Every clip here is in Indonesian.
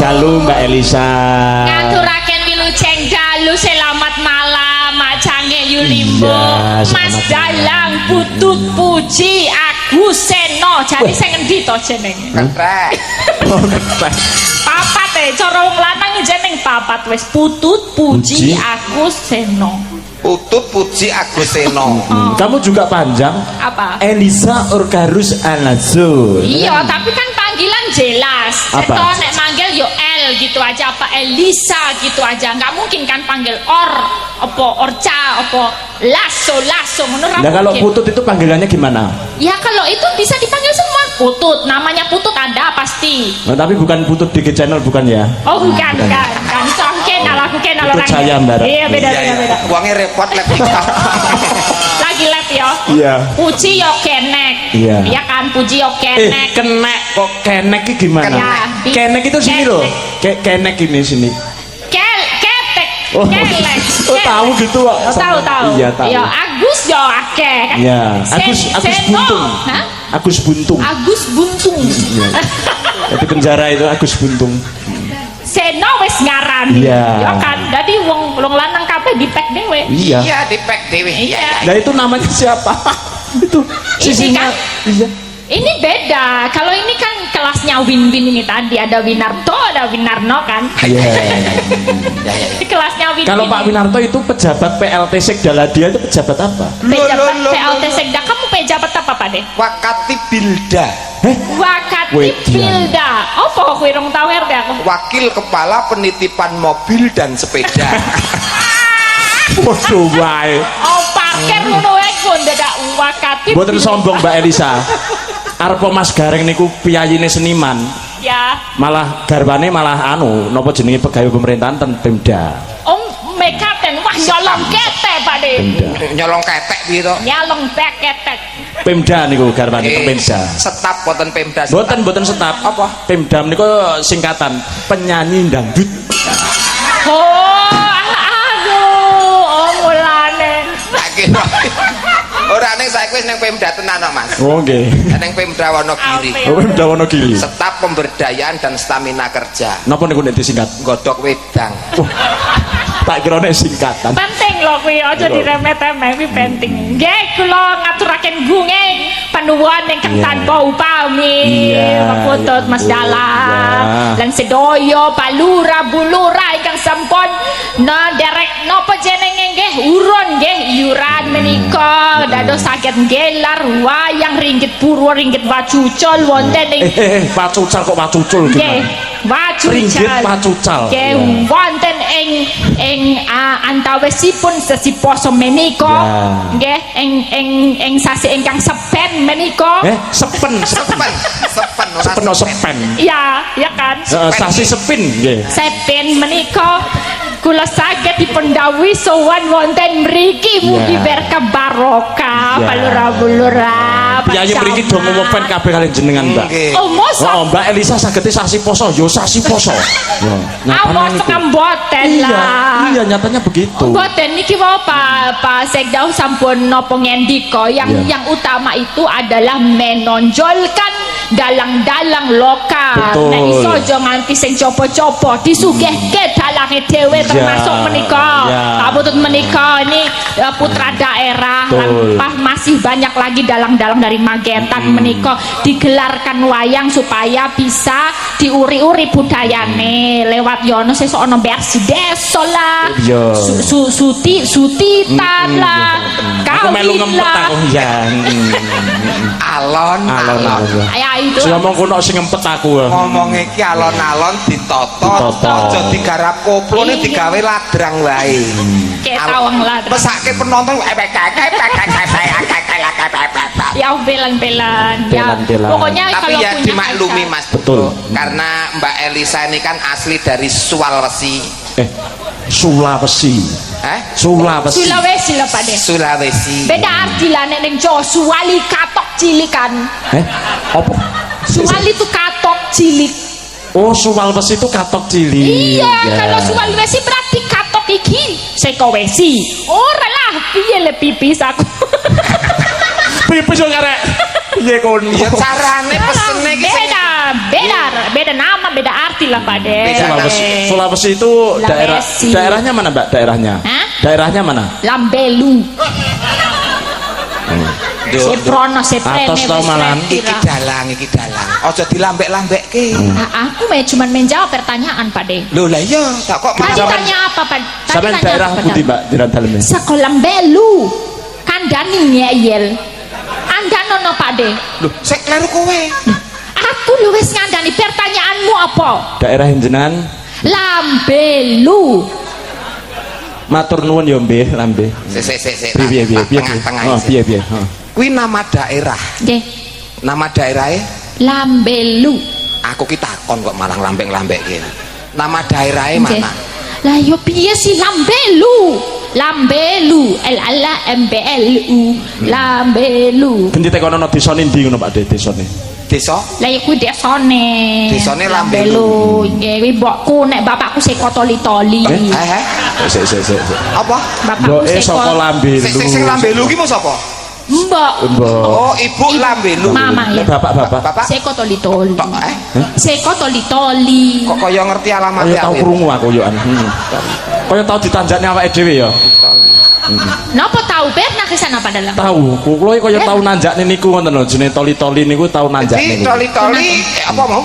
dalu Mbak Elisa. Ngaturaken wilujeng dalu selamat malam macange Yulimbo. Iya, Mas selamat Dalang Putut Puji Agus Seno. Jadi sing endi to jenenge? Ketrek. Oh, ketek. Papat cara wong lanang jeneng papat wis Putut Puji Puji. Agus Seno. Putut Puji Agus Seno. Kamu juga panjang. Apa? Elisa Orgarus Alazur. Iya, tapi kan panggilan jelas. Apa? Seto nek manggil yo L gitu aja apa Elisa gitu aja. Nggak mungkin kan panggil apa Orca, apa Lasso ngono ra Nah kalau mungkin. Putut itu panggilannya gimana? Ya kalau itu bisa dipanggil semua Putut. Namanya Putut ada pasti. Nah, tapi bukan Putut DG Channel bukan ya? Oh bukan. Itu kenal aku kenal Putut orangnya. saya, Mbak. Iya beda. Uangnya repot lek. Lagi lab ya. Iya. Puji yo kenek. Iya. Iya kan Puji yo kenek. Kenek kok kenek itu gimana? Kenek. Kenek itu sini loh. Kenek ini sini. Ketek. Oh, Kelek. oh tahu gitu kok. Oh, tahu. Iya tahu. Ya Agus yo akeh kan. Iya. Agus Seno. Buntung. Hah? Agus Buntung. Agus Buntung. Iya. Di penjara itu Agus Buntung. Seno wis ngaran. Iya. Ya kan. Dadi wong lanang kabeh dipek dhewe. Iya. Iya dipek dewe. Iya. Nah itu namanya siapa? Itu sisinya. kan? Iya. Ini beda. Kalau ini kan kelasnya Win-Win ini tadi ada Winarto, ada Winarno kan. Iya. Ini kelasnya Win-Win. Kalau Pak Winarto itu pejabat PLT Sekdala, dia itu pejabat apa? pejabat Loh. PLT Sekda, kamu pejabat apa Pak Deh? Wakati Bilda. Wakati Wih, Pilda. Apa kowe rong tau ngerti aku? Wakil Kepala Penitipan Mobil dan Sepeda. Waduh, wae. Oh, parkir ngono wae kok dadak wakati. Mboten sombong Mbak Elisa. Arpo Mas Gareng niku piyayine seniman. Ya. Malah garwane malah napa jenenge pegawai pemerintahan ten Pemda. Om mekaten wah nyolong ketek Pak De. Pemda. Nyolong ketek gitu. Nyolong ketek. Pemda niku garwane Pemda. Setap boten Pemda. Mboten setap. Apa? Pemda niku singkatan penyanyi dangdut. Oh, aduh, oh mulane. Tak kira. Ora ning saiki wis ning Pemda tenan kok, Mas. Oh nggih. Ning Pemda Wonogiri. Oh Pemda Wonogiri. Setap pemberdayaan dan stamina kerja. Napa niku nek disingkat? Godhok wedang. Tak kira nek singkatan. Penting loh kuwi aja diremet-remet kuwi penting. Nggih kula ngaturaken gunging panuwun ingkang Iya. tanpa upami. Iya, Maputut iya, Mas Bu. Dalang Iya. lan sedoyo palura bulura ingkang sampun derek napa jenenge nggih urun nggih iuran menika dados saged nggelar wayang ringgit purwa ringgit wacucul wonten ing Pacucal kok pacucul nggih gimana? wacucul Ringgit pacucal. nggih Ya. wonten ing antawisipun sesi poso menika Ya. nggih ing sasi ingkang sepen menika Sepen. Sepen ora Sepen. ya kan Sasi sepin nggih. sepen menika kula saged dipendhawuhi sowan wonten mriki mugi Ya. berkah barokah Ya. palura-bulura Piyayi mriki do ngopen kabeh kalian jenengan, Mbak. Nggih. oh mosok Oh, Mbak Elisa sagete sasi poso, yo sasi poso. Yo, awas niku. ngemboten lah Iya, nyatanya begitu. Mboten niki wae Pak Sekda sampun napa ngendika yang Iya. utama itu adalah menonjolkan dalang-dalang lokal. Betul. Nek iso aja nganti sing copo-copo disugihke dalange dhewe termasuk menika. Iya. Kabutut menika ini putra daerah lan Betul. masih banyak lagi dalang-dalang dari Magetan menika digelarkan wayang supaya bisa diuri-uri budayane lewat yono sesuk ana versi desa lah. Iya. Sutitan lah. Aku melu Kawin ngempet lah. aku ya. Alon. Ya itu. Sing ngomong kono sing ngempet aku. Ngomong iki alon-alon ditoto, Ditoto. aja digarap koplone Iya. digawe ladrang wae. Kayak tawang lah. Pesake penonton Ya belan-belan. Ya. Belan-belan. Pokoknya tapi kalau ya punya dimaklumi kaca. Mas Betul. karena Mbak Elisa ini kan asli dari Sulawesi. Sulawesi. Sulawesi. Sulawesi lah Pak De. Sulawesi. Beda arti lah nek ning Jawa suwali katok cilik kan. Apa? Suwali itu katok cilik. Oh, Sulawesi itu katok cilik. Iya, Ya. kalau Sulawesi berarti katok iki seko wesi. Ora lah, piye le pipis aku. Pipis yo karek. Piye kon? Ya carane pesene iki sing- beda nama, beda arti hati lah Pak De. Sulawesi itu Sulawesi. daerahnya mana Mbak? Daerahnya? Hah? Daerahnya mana? Lambelu. Seprono seprene. Atos tau malan. Iki dalang. Aja dilambek-lambekke. Aku cuma menjawab pertanyaan Pak De. Lho lah iya, tak kok Tadi tanya apa Pak? Sampai daerah putih Mbak di dalamnya. Sekolah Belu. Kandani ngeyel. Anda nono Pak De. Lho, sik kleru kowe. Aku lu wis ngandani pertanyaanmu apa? Daerah jenengan Lambelu. matur nuwun ya Mbih, Lambe. Sik. Piye. Tengah-tengah. Oh, piye. Heeh. Kuwi nama daerah. Nggih. Nama daerahnya Lambelu. aku ki takon kok malah lambek-lambek kene. Nama daerahnya Nggih. mana? Lah yo piye sih Lambelu? Lambelu, LAMBLU. Lambelu. Ganti tekono ana desa ndi ngono Pak De desane. Desa? Lah ya kuwi desane. Desane Lambelu. Nggih, kuwi mbokku nek bapakku seko toli-toli. Sik. Apa? Bapakku Mboke saka Lambelu. Sing Lambelu ki mau sapa? Mbok. Oh, Ibu Lambelu. Mama ya. Bapak. Bapak Seko toli-toli. tok Seko toli-toli. kok kaya ngerti Kaya alamatnya tau krungu aku yo an. Kaya tau ditanjakne awake dhewe ya. Napa tahu pernah ke sana Pak Dalam? Tahu, kula kaya tau nanjakne niku ngoten lho, jenenge toli-toli niku tau nanjakne. Jadi toli-toli apa mau?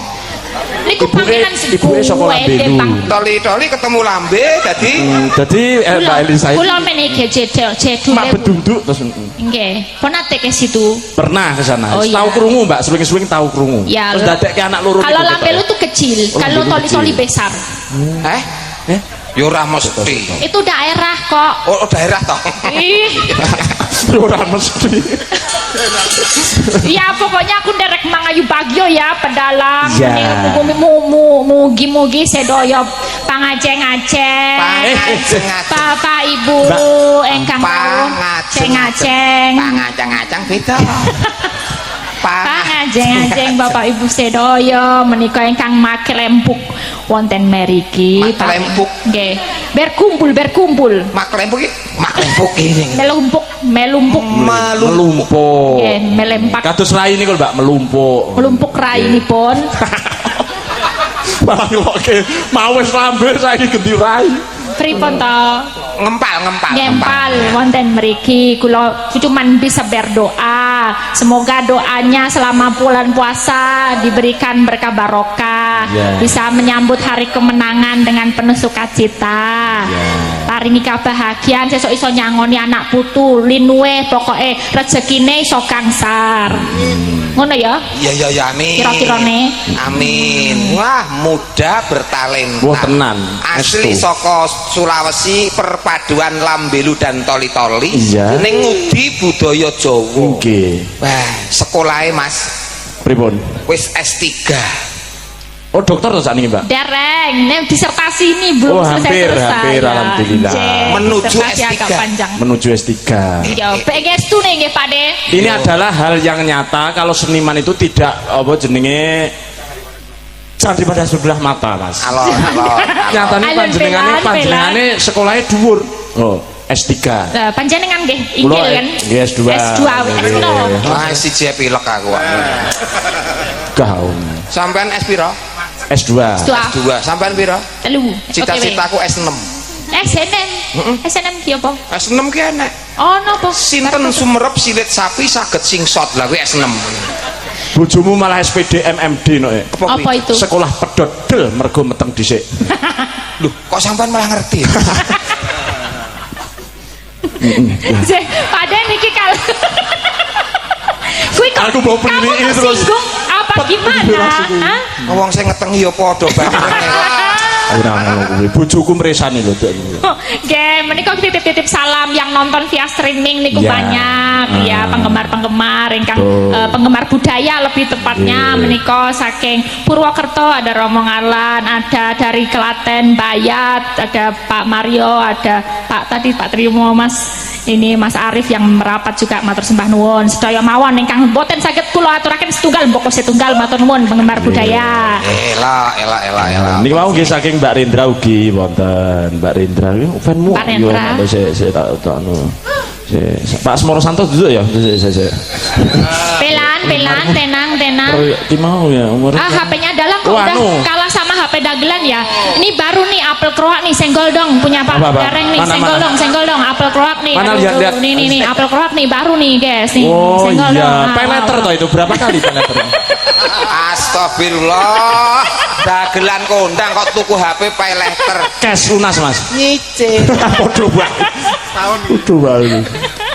Niku panggilan ibuke saka Lambelu. Toli-toli ketemu lambe jadi Dadi Mbak Elisa kula meniki jedul. mak bedunduk terus Nggih, pernah ke situ. pernah ke sana. Oh, iya. Tahu krungu Mbak, swing-swing tahu krungu. Ya, Terus dadekke anak loro. Kalau niku Lambelu ketok. tuh kecil, Oh, kalau Lambelu toli-toli kecil. besar. ya ora mesti. Itu daerah kok. Oh, daerah toh. Ih, Ora mesti. ya pokoknya aku nderek mangayu bagyo ya pedalang. Ya. Mugi-mugi sedoyo pangajeng-ajeng. Bapak Ibu engkang pangajeng-ajeng. Pangacang-acang beda. Pangajeng-ajeng Bapak Ibu sedoyo menika ingkang maklempuk wonten meriki. Maklempuk. Nggih. Berkumpul. Maklempuk iki. Melumpuk. Melumpuk. Nggih, melempak. Kados rai niku lho Mbak, melumpuk. Melumpuk rainipun. Malah ngelokke mau wis lambe saiki ganti rai. Pripun to? Ngempal. Wonten mriki kula cuman bisa berdoa semoga doanya selama bulan puasa diberikan berkah barokah, bisa menyambut hari kemenangan dengan penuh sukacita, paringi kebahagiaan, sesuk iso nyangoni anak putu linuwe, pokoke rezekine iso kangsar. Ngono ya? Ya amin. Kira-kirane. Amin. Wah, muda bertalenta. Wah, tenan. Asli Estu. saka Sulawesi, perpaduan Lambelu dan toli-toli. Iya. Ning ngudi budaya Jawa. Nggih. Wah, sekolahnya Mas Pripun? wis S3. Oh, dokter to sakniki, Mbak? Dereng, nek disertasi ini belum Oh, hampir, selesai. alhamdulillah. Menuju Disertasi S3. agak panjang. Menuju S3. Ya, pengestu nih nggih Pak De. Ini adalah hal yang nyata kalau seniman itu tidak apa jenenge candi pada sebelah mata, Mas. Alon. Nyatane Alon panjenengane sekolahnya dhuwur. Oh, S3. Panjenengan nggih Kula inggil kan? nggih S2. S2 S2. Wah, siji pilek aku. Gaun. Sampean S piro? S2. S2. Sampean piro? Telu. Cita-citaku S6. SNM. SNM ki apa? S6 ki enek. Oh, napa? Sinten sumerep silit sapi saged singsot lah kuwi S6. Bojomu malah SPD MMD no. Apa itu? Sekolah pedot del mergo meteng dhisik. Loh, kok sampean malah ngerti? Pada niki kal. Kuwi kok Aku mau kamu penilai terus. tersinggung apa gimana? Hah? Wong sing ngetengi ya padha bareng. Ora ngono kuwi. Bojoku mresani lho, Dek. Oke, menika titip-titip salam yang nonton via streaming niku Ya. banyak ya penggemar-penggemar ingkang Betul. penggemar budaya lebih tepatnya menika saking Purwokerto ada Romo Ngalan, ada dari Klaten Bayat, ada Pak Mario, ada Pak Trimo Mas ini Mas Arif yang merapat juga matur sembah nuwun sedaya mawon ingkang boten saged kula aturaken setunggal mboko setunggal matur nuwun penggemar budaya. Ela. Niki mau nggih saking Mbak Rendra ugi wonten. Mbak Rendra iki fanmu Mbak Rendra. yo sik tak anu. Pak Asmoro Santos duduk ya. Pelan, tenang. Ki mau ya umur. HP-nya dalam kok udah kalah sama HP dagelan ya. Ini baru nih apel kroak nih, senggol dong punya Pak Dareng nih, senggol dong apel kroak nih. Mana lihat. Nih apel kroak nih baru nih guys nih. Oh senggol iya, dong. peleter toh itu berapa kali peleter? Astagfirullah, dagelan kondang kok tuku HP peleter. Cash lunas Mas. Nyicil. Podo banget. Podo banget.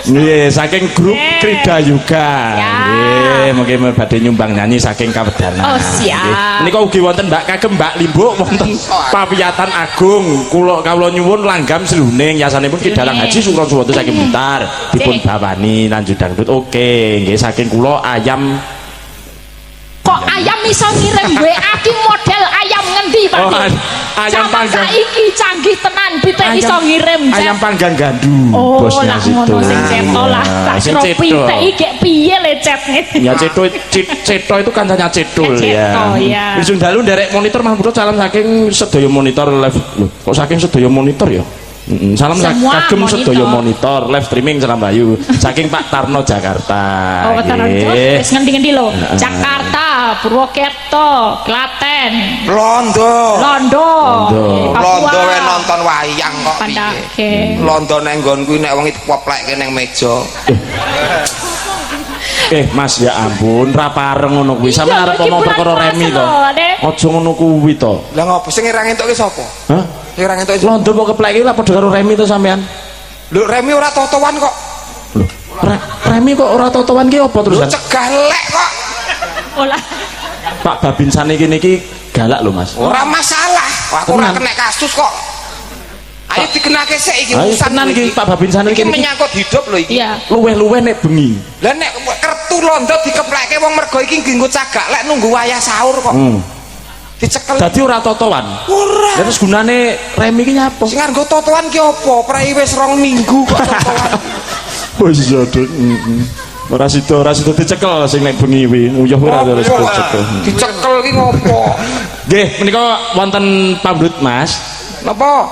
Nggih, saking grup Krida Yuga. Nggih, mungkin badhe nyumbang nyanyi saking Kawedanan. Oh, siap. Menika ugi wonten Mbak kagem Mbak Limbuk wonten Pawiyatan Agung. Kula nyuwun langgam seluning yasanipun Ki Dalang Haji Sukron Suwoto saking Blitar. Dipun bawani lanjut dangdut. Oke, nggih saking kula ayam. Kok ayam iso ngirim WA ki model ayam ngendi Pak? Ayam panggang. Saiki canggih tenan pite iso ngirim. Ayam panggang gandu. Oh, bosnya lah situ. ngono sing ceto lah. Tak Sing kira ceto. pite iki piye le chatne. Ya ceto itu kancanya cetul ya. Ya. Wisung dalu nderek monitor Mas Bro salam saking sedaya monitor live. Loh, kok saking sedaya monitor ya? Salam Semua kagem monitor. sedaya monitor live streaming salam Bayu saking Pak Tarno Jakarta. Oh, Tarno. Nggih. Wis ngendi-ngendi lho. Jakarta, Purwokerto, Klaten, Londo. Papua. Londo we nonton wayang kok piye. Pandake. Londo nang nggonku nek wong itu poplekke nang meja. Mas ya ampun ra pareng ngono kuwi. Sampe arep iki ngomong bulan perkara puasa remi to. lho, Dek. Aja ngono kuwi to. Lah ngopo sing ora entuk ki sapa? Hah? Sing ora entuk Londo kok keplek iki lah padha karo remi to sampean. Lho Remi ora totoan kok. Lho, remi kok ora totoan ki apa Lho terusan? cegah lek kok. Olah. Pak Babin saniki niki galak lho Mas. Ora masalah. Aku ora Tenan. kena kasus kok. Ayo dikenake sik iki Ayo urusan tenan iki Pak Babin saniki iki niki menyangkut hidup lho iki. Iya. luweh-luweh nek bengi. Lah nek kertu Londo dikeplekke wong mergo iki nggo cagak lek nunggu wayah sahur kok. Dicekel. Dadi ora totoan. Ora. Lah terus gunane remi ki nyapa? Sing nganggo totoan ki apa? Prei wis 2 minggu kok totoan. Oh iya, Dek. Ora sida dicekel sing nek bengi kuwi. Uyuh ora terus dicekel. Dicekel ki ngopo? Nggih, menika wonten pamrut Mas. Napa?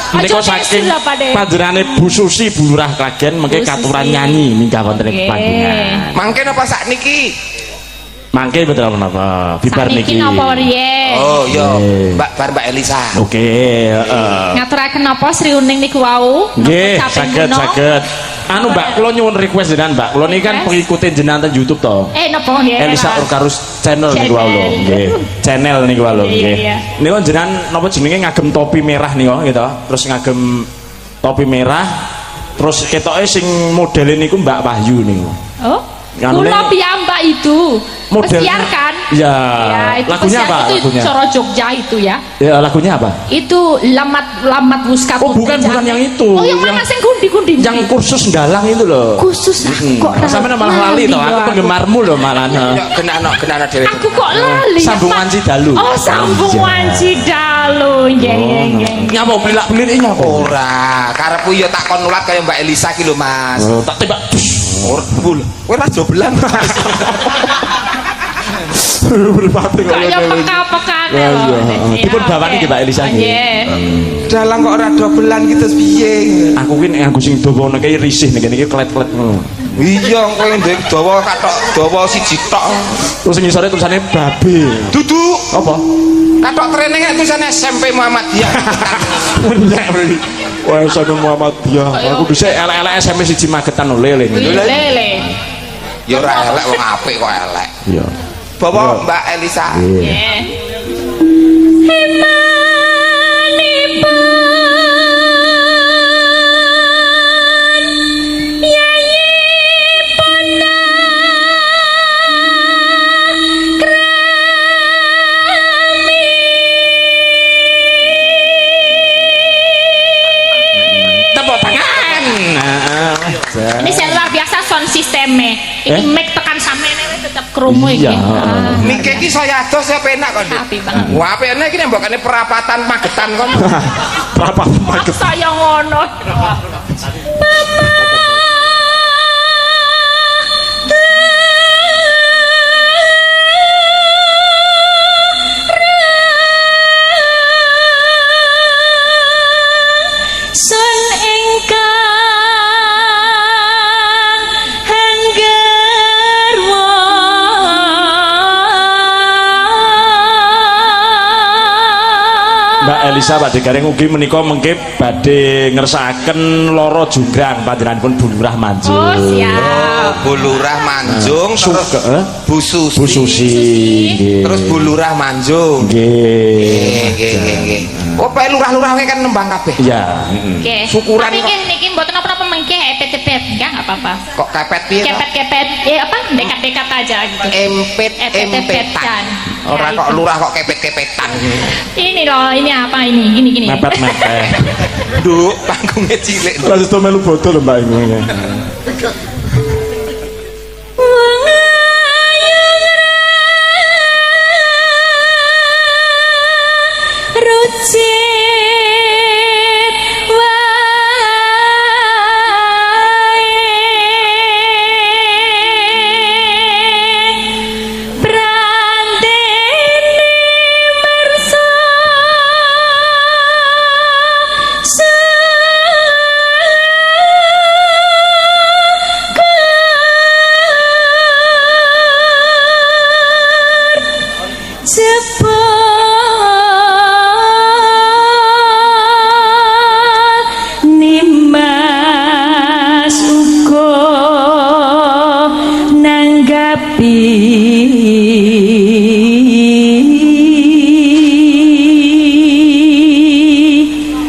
Menika Aja saking nesu lah, Pak, Dek. panjenengane Bu Susi Bu Lurah Klagen mengke Bu Susi. katuran nyanyi minggah wonten ing Nggih. panggungan. Mangke napa sakniki? Mangke betul napa? Bibar Sakniki niki. napa riyen? Oh iya, Nggih. Mbak Elisa. Oke, heeh. Ngaturaken napa Sri Uning niku wau? Nggih, Napa caping saged kuno? saged. Anu Mbak, kula nyuwun request jenengan Mbak. Kula niki kan Request? pengikutin jenengan teng YouTube to. Napa nggih? Elisa Orkarus channel niku wae lho, nggih. Channel niku wae lho, Iya, nggih. iya. Niku jenengan napa jenenge ngagem topi merah niku gitu. Terus ngagem topi merah. Terus ketoke sing modele niku Mbak Wahyu niku. Oh. Anu Kula nih- piyambak itu. Model- Pesiar kan? Ya. Itu Lagunya pesiar apa itu lagunya? Coro Jogja itu ya. Ya lagunya apa? Itu lamat Wuska Oh, bukan yang itu. Oh, yang mana sing kundi-kundi? Yang kursus dalang itu loh. khusus kok Sampai malah lali toh, aku penggemarmu loh malah. Ya genana dhewe. Aku kok lali. Sambungan Pak. Cidalu. Oh, sambungan Cidalu. Nggih, nggih, nggih. Nyapa pelak-pelit ini nyapa? Ora, karepku ya tak kon nulat kaya Mbak Elisa ki lho, Mas. Oh, tak tembak. Ora bul. Kowe ra jobelan. Berpati kok. Kok ya peka-pekane Ya, lho. iya. Dipun bawani ki Mbak Elisa nggih. Nggih. Dalang kok ora dobelan ki terus piye? Aku ki nek aku sing dawa nek risih nek iki klet-klet ngono. Iya, kowe ndek dawa katok dawa siji tok. Terus sing ngisore tulisane babe. Dudu. Apa? Katok training nek tulisane SMP Muhammadiyah. Punya iki. Wah, sono Muhammadiyah. Aku dhisik elek-elek SMP 1 Magetan lele. Lele. Ya ora elek wong apik kok elek. Iya. Bawa Mbak Elisa. Nggih. Tepuk tangan. Ini saya luar biasa sound sistemnya. Ini mic tekan samene tetap krungu iki. Iya. Mike iki saya ados ya penak kok. Dik. Apik banget. Wah, apikne iki nek mbokane perapatan Magetan kon. Berapa Magetan? Saya ngono. Sun ingkang Mbak Elisa badhe gareng ugi menika mengke badhe ngersakaken loro junggrang panjenenganipun Bu Lurah Manjung. Oh, siap. Bu Lurah Manjung terus Bu Susi. Bu Susi. Nggih. Terus Bu Lurah Manjung. Nggih. Oh, Pak lurah-lurah kan nembang kabeh. Iya, Oke. Syukuran Tapi kok. niki mboten apa-apa mengke epet-epet, enggak apa-apa. Kok kepet piye? Kok? Kepet-kepet, apa? Dekat-dekat aja gitu. Empetan. Ora kok lurah kok kepet-kepetan. Ini loh, ini apa ini? Gini. mepet-mepet. Nduk, panggungnya cilik. Terus to melu botol lho Mbak ini.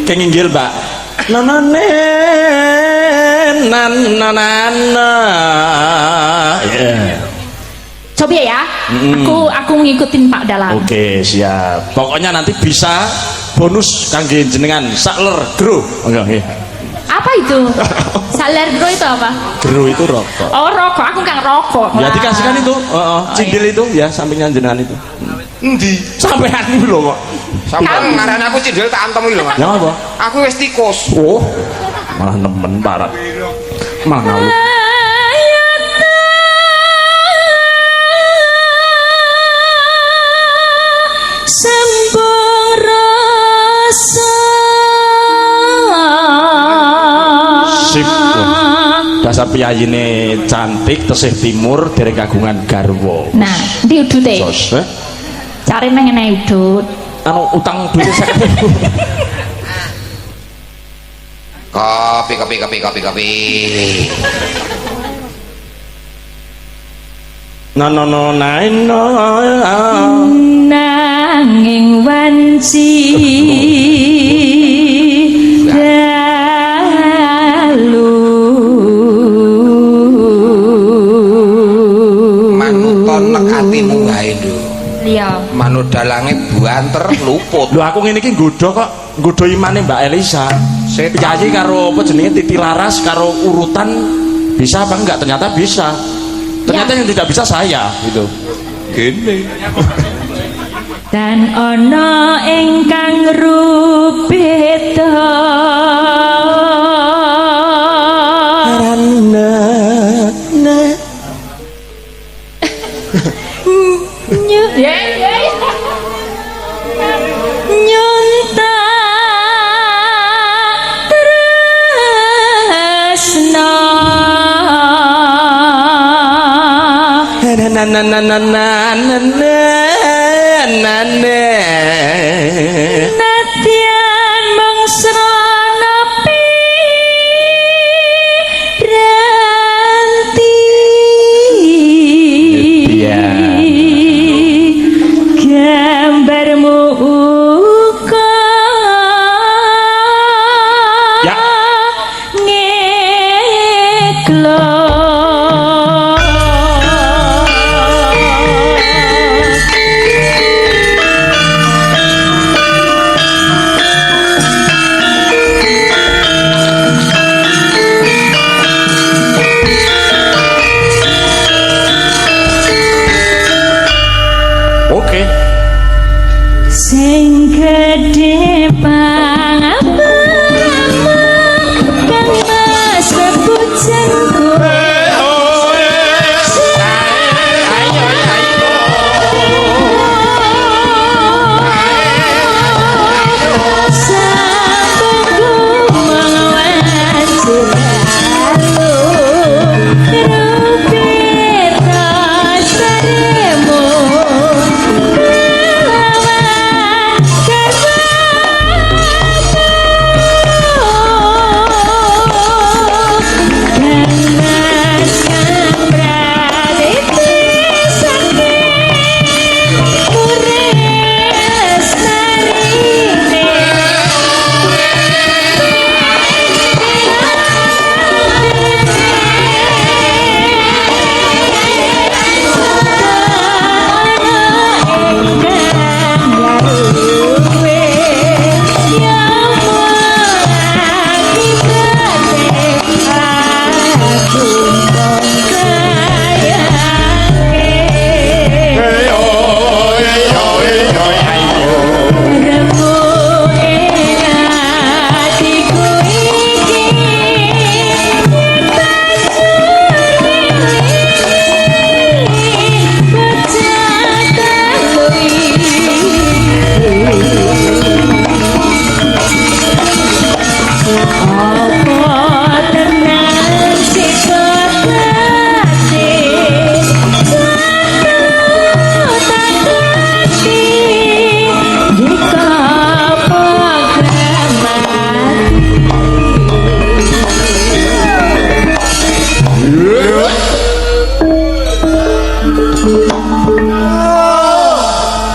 Kenginggil Mbak. Coba ya, aku ngikutin Pak Dalang. Oke, siap. Pokoknya nanti bisa bonus kangge jenengan sakler gro. Nggih. Apa itu? Saler bro itu apa? Gro itu rokok. Oh, rokok. Aku nggak rokok. Ya dikasihkan itu, cindil itu ya sampingnya jenengan itu. Endi? Sampean iki lho kok. Sampeyan ngaran aku cindil tak antem iki lho, Mas. Ya apa? Aku wis tikus. Oh. Malah nemen parat. Malah ngawur. Sembung rasa Sip. Dasar piyayine cantik tesih timur dereng kagungan garwa. Nah, ndi udute? Sos, Cari mengenai udut. anu utang duit 50.000. Kopi. No Nanging wanci dalu Manuton nek atimu wae lho. iya Manut dalange buanter luput. Lho aku ngene iki nggodho kok, nggodho imane Mbak Elisa. Piyayi karo apa jenenge Titi Laras karo urutan bisa apa enggak? Ternyata bisa. Ternyata yang tidak bisa saya gitu. Gini. dan ana ingkang rupita nyunta tresna nadyan mengsra nepi ranti gambarmu uga Ya. ngeklo Oke. sing gedhe pangamu kang sebut jenengku sabaku mengwajib lalu rupit rasarimu kelawan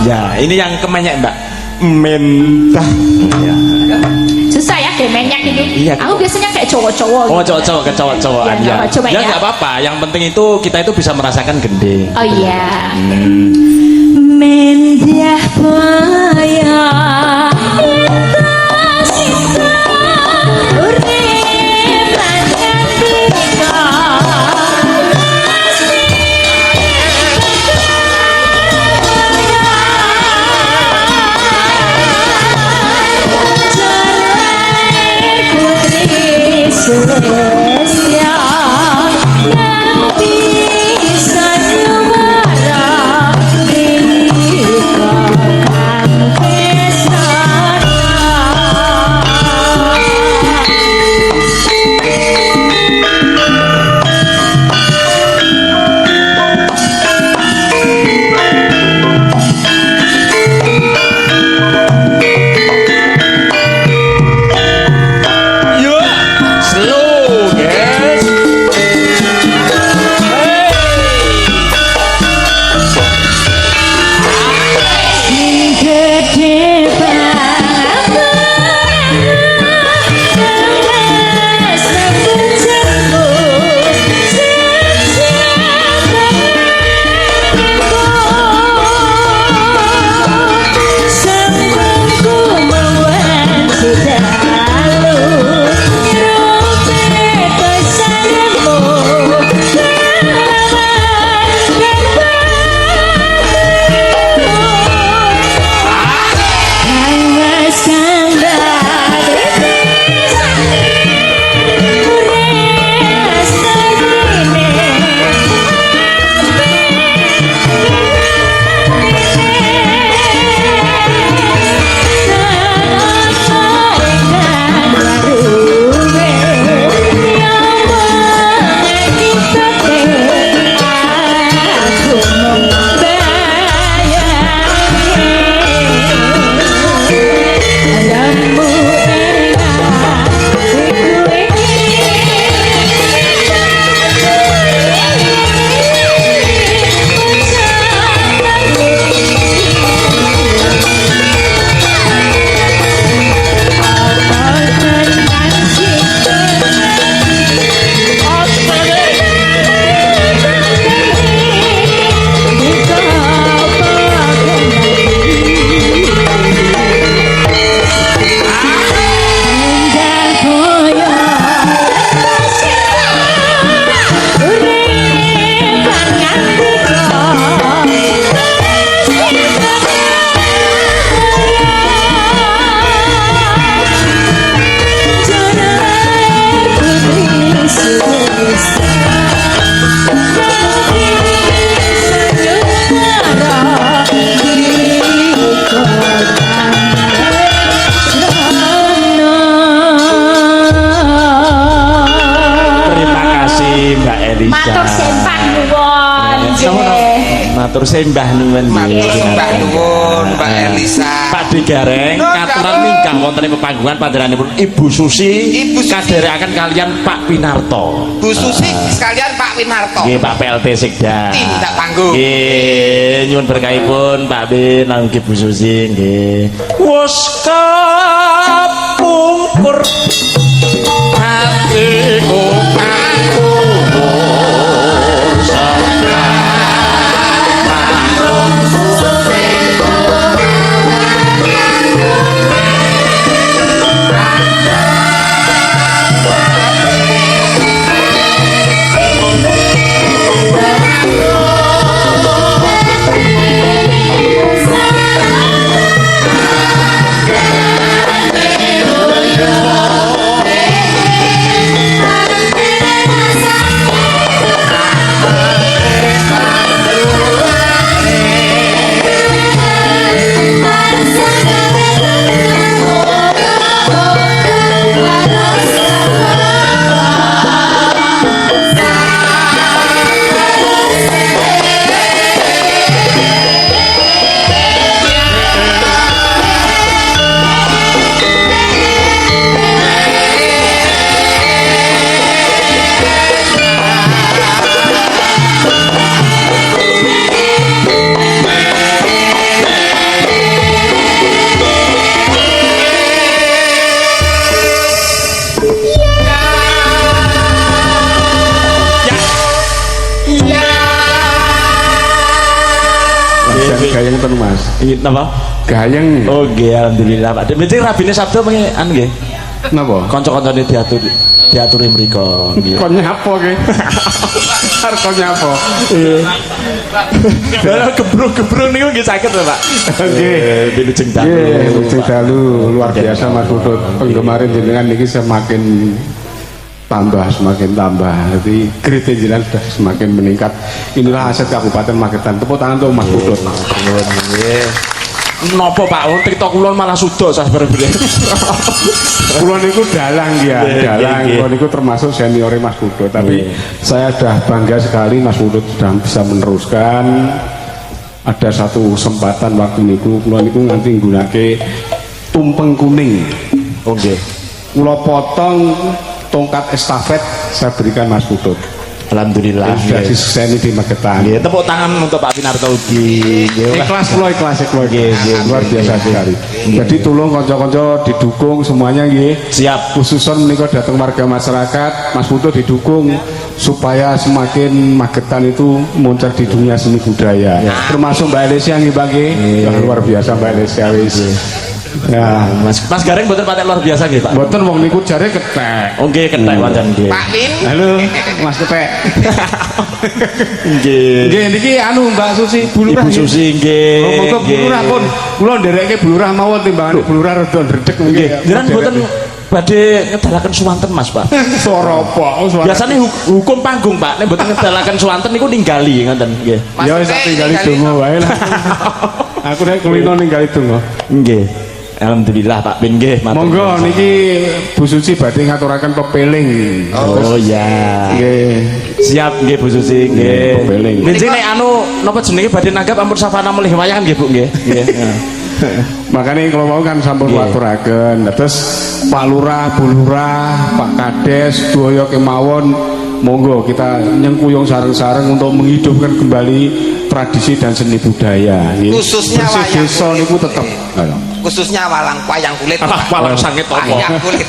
Ya, ini yang kemenyek Mbak. Mentah. Ya. Susah ya kayak menyak ini. Iya. Aku biasanya kayak cowok-cowok. Oh, cowok-cowok ke cowok-cowokan Ya, ya. coba Ya ya. nggak apa-apa, yang penting itu kita itu bisa merasakan gending. Oh iya. Mendiah paya Matur sembah nuwun. Matur sembah nuwun. Matur sembah nuwun Mbak Elisa. Pak Digareng katuran mingkang wonten ing pepanggungan panjenenganipun Ibu Susi kadherekaken kalian Pak Pinarto. Bu Susi sekalian Pak Winarto. Nggih, Pak PLT Sekda. Tindak panggung. Nggih, nyuwun berkahipun Pak Bin lan Bu Susi nggih. Wes kapungkur hatiku aku Thank you. gayeng ten Mas. Napa? Gayeng. Oh nggih alhamdulillah Pak. Berarti rabine Sabtu mengke anu nggih. Napa? Kanca-kancane diaturi mriku nggih. Kon nyapa ki? Arep kon nyapa? Lah gebrung-gebrung niku nggih saged lho Pak. Nggih. Wilujeng dalu. Nggih, Wilujeng dalu luar biasa Mas Putut. Penggemarin jenengan niki semakin tambah. Jadi grade jenengan sudah semakin meningkat. Inilah aset Kabupaten Magetan. Tepuk tangan untuk Mas Putut. Nggih. Napa Pak? Wong TikTok kula malah sudo sabar-bare. Kula niku dalang ya, dalang. Kula niku termasuk seniore Mas Putut. Tapi saya sudah bangga sekali Mas Putut sudah bisa meneruskan. Ada satu kesempatan waktu niku kula niku nganti nggunake tumpeng kuning. Oh nggih. Kula potong tongkat estafet saya berikan Mas Putut. Alhamdulillah. Sudah disukseni di Magetan. Nggih, tepuk tangan untuk Pak Pinarto ugi. Ikhlas luar biasa sekali. Jadi tolong kanca-kanca didukung semuanya nggih. Siap. Khususon menika datang warga masyarakat, Mas Putut didukung supaya semakin Magetan itu muncul di dunia seni budaya. Termasuk Mbak Elesia nggih Pak nggih. Luar biasa Mbak Elesia wis. Ya, Mas Gareng mboten patek luar biasa nggih, Pak. mboten wong niku jare ketek. Oh nggih ketek wajan nggih. Pak Lin. Halo, Mas Ketek. Nggih. Nggih niki anu Mbak Susi Bulurah. Ibu Susi nggih. Oh, monggo Bulurah pun. Kula nderekke Bulurah mawon timbangane Bulurah rada ndredeg nggih. Jenengan mboten badhe ngedalaken suwanten Mas, Pak. Suara apa? Biasanya hukum panggung, Pak. Nek mboten ngedalaken suwanten niku ninggali ngoten nggih. Ya wis tinggali donga wae lah. Aku nek kulino ninggali donga. Nggih. Alhamdulillah Pak Bin nggih. Monggo niki Bu Suci badhe ngaturaken pepeling. Oh ya. Nggih. Siap nggih Bu Susi nggih. Pepeling. Benjing nek anu napa jenenge badhe nanggap ampun savana melih wayah nggih Bu nggih. Nggih. Makanya kalau mau kan sampun waturaken. Terus Pak Lurah, Bu Lurah, Pak Kades, Doyo kemawon monggo kita nyengkuyung sareng-sareng untuk menghidupkan kembali tradisi dan seni budaya. Khususnya Bersih wayang desa kulit. niku tetep. Ayo. Khususnya wayang kulit. Walang sangit apa? Wayang kulit.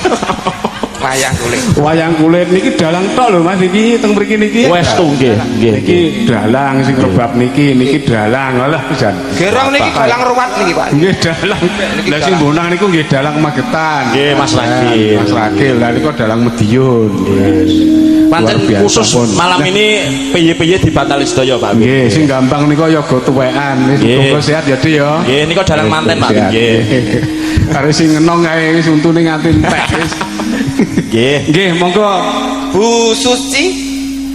Wayang kulit. Wayang kulit niki dalang tok lho Mas niki teng mriki niki. Wes tuh nggih, nggih. Niki dalang sing rebab niki dalang. Alah pisan. Gerong niki dalang ruwat niki Pak. Nggih dalang. Lah sing bonang niku nggih dalang Magetan. Nggih, Mas Ragil. Mas Ragil. Lah niku dalang Medion. Pancen Luar biasa khusus pun. malam ini piye-piye dibatali sedaya Pak. Nggih, sing gampang niku ya go tuwekan. Wis Nggih. muga sehat ya, Dik ya. Nggih, niku dalang manten Pak. Sehat. Nggih. Kare sing ngenong kae wis untune nganti entek wis. Nggih. Nggih, monggo Bu Suci.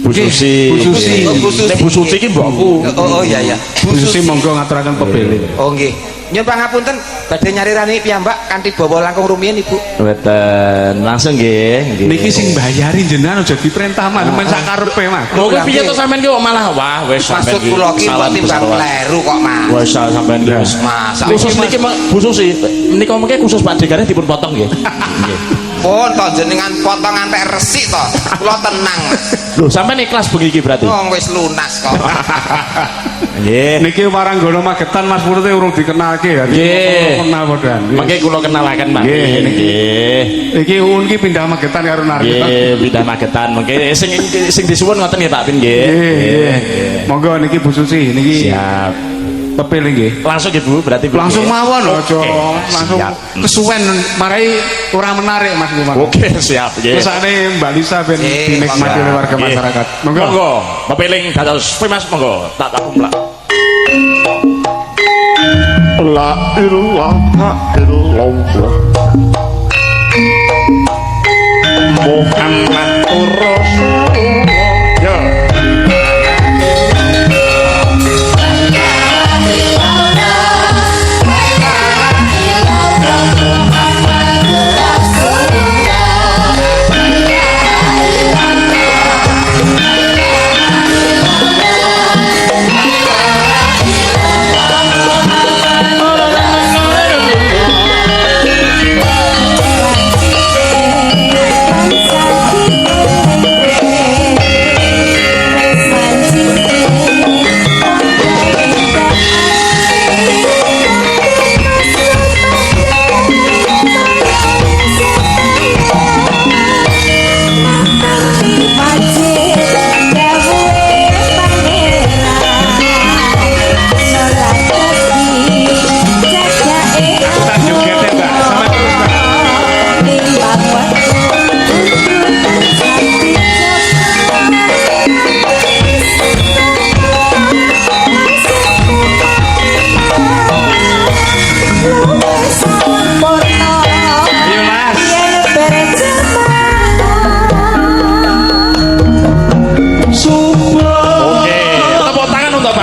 Bu Susi. Bu Susi. Oh, Bu Susi. Nek Bu Susi ki mbokku. Oh iya ya. Bu Susi monggo ngaturaken pepeling. Oh nggih. Nyuwun pangapunten badhe nyarirani piyambak kanthi bawa langkung rumiyin Ibu. Mboten, langsung nggih, nggih. Niki sing bayari jenengan aja diperintah Mas, men sak karepe Mas. Lho kuwi piye to sampean ki kok malah wah wis Maksud kula ki kok timbang kleru kok Mas. Wis sampean ki wis. Masa Khusus niki Bu Susi, menika mengke khusus Pak Dekane dipun potong nggih. Nggih. pun to jenengan potong ngantek resik to. Kula tenang Mas. Lho sampean ikhlas bengi iki berarti. Wong wis lunas kok. Nggih. Niki Waranggono Magetan Mas Purute urung dikenalke ya. Nggih. Kenal padahal. Mengke kula kenalaken Pak. Nggih, Nggih. Iki Uun ki pindah Magetan karo Nardi. Nggih, pindah Magetan. Mengke sing disuwun ngoten nggih Pak Pin nggih. Nggih. Monggo niki Bu Susi niki Siap. pepeling nggih. Langsung nggih Bu, berarti Bu. Langsung mawon aja Oke, langsung siap. kesuwen marai ora menarik Mas Guman. Oke, siap nggih. Kesane Mbak Lisa ben dinikmati oleh warga Nggih. masyarakat. Monggo. Monggo, pepeling dados Mas monggo. Tak takumlak. La ilaha illallah Muhammadur Rasulullah ya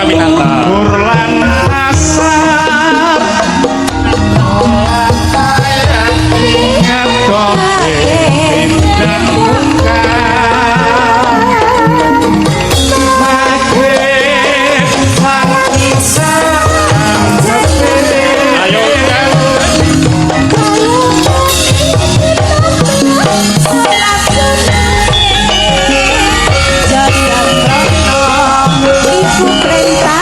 minallah. Burlan asar ngadok indah muka makin langisan Ayo Ibu perintah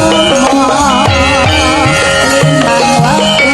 agama limbang waktu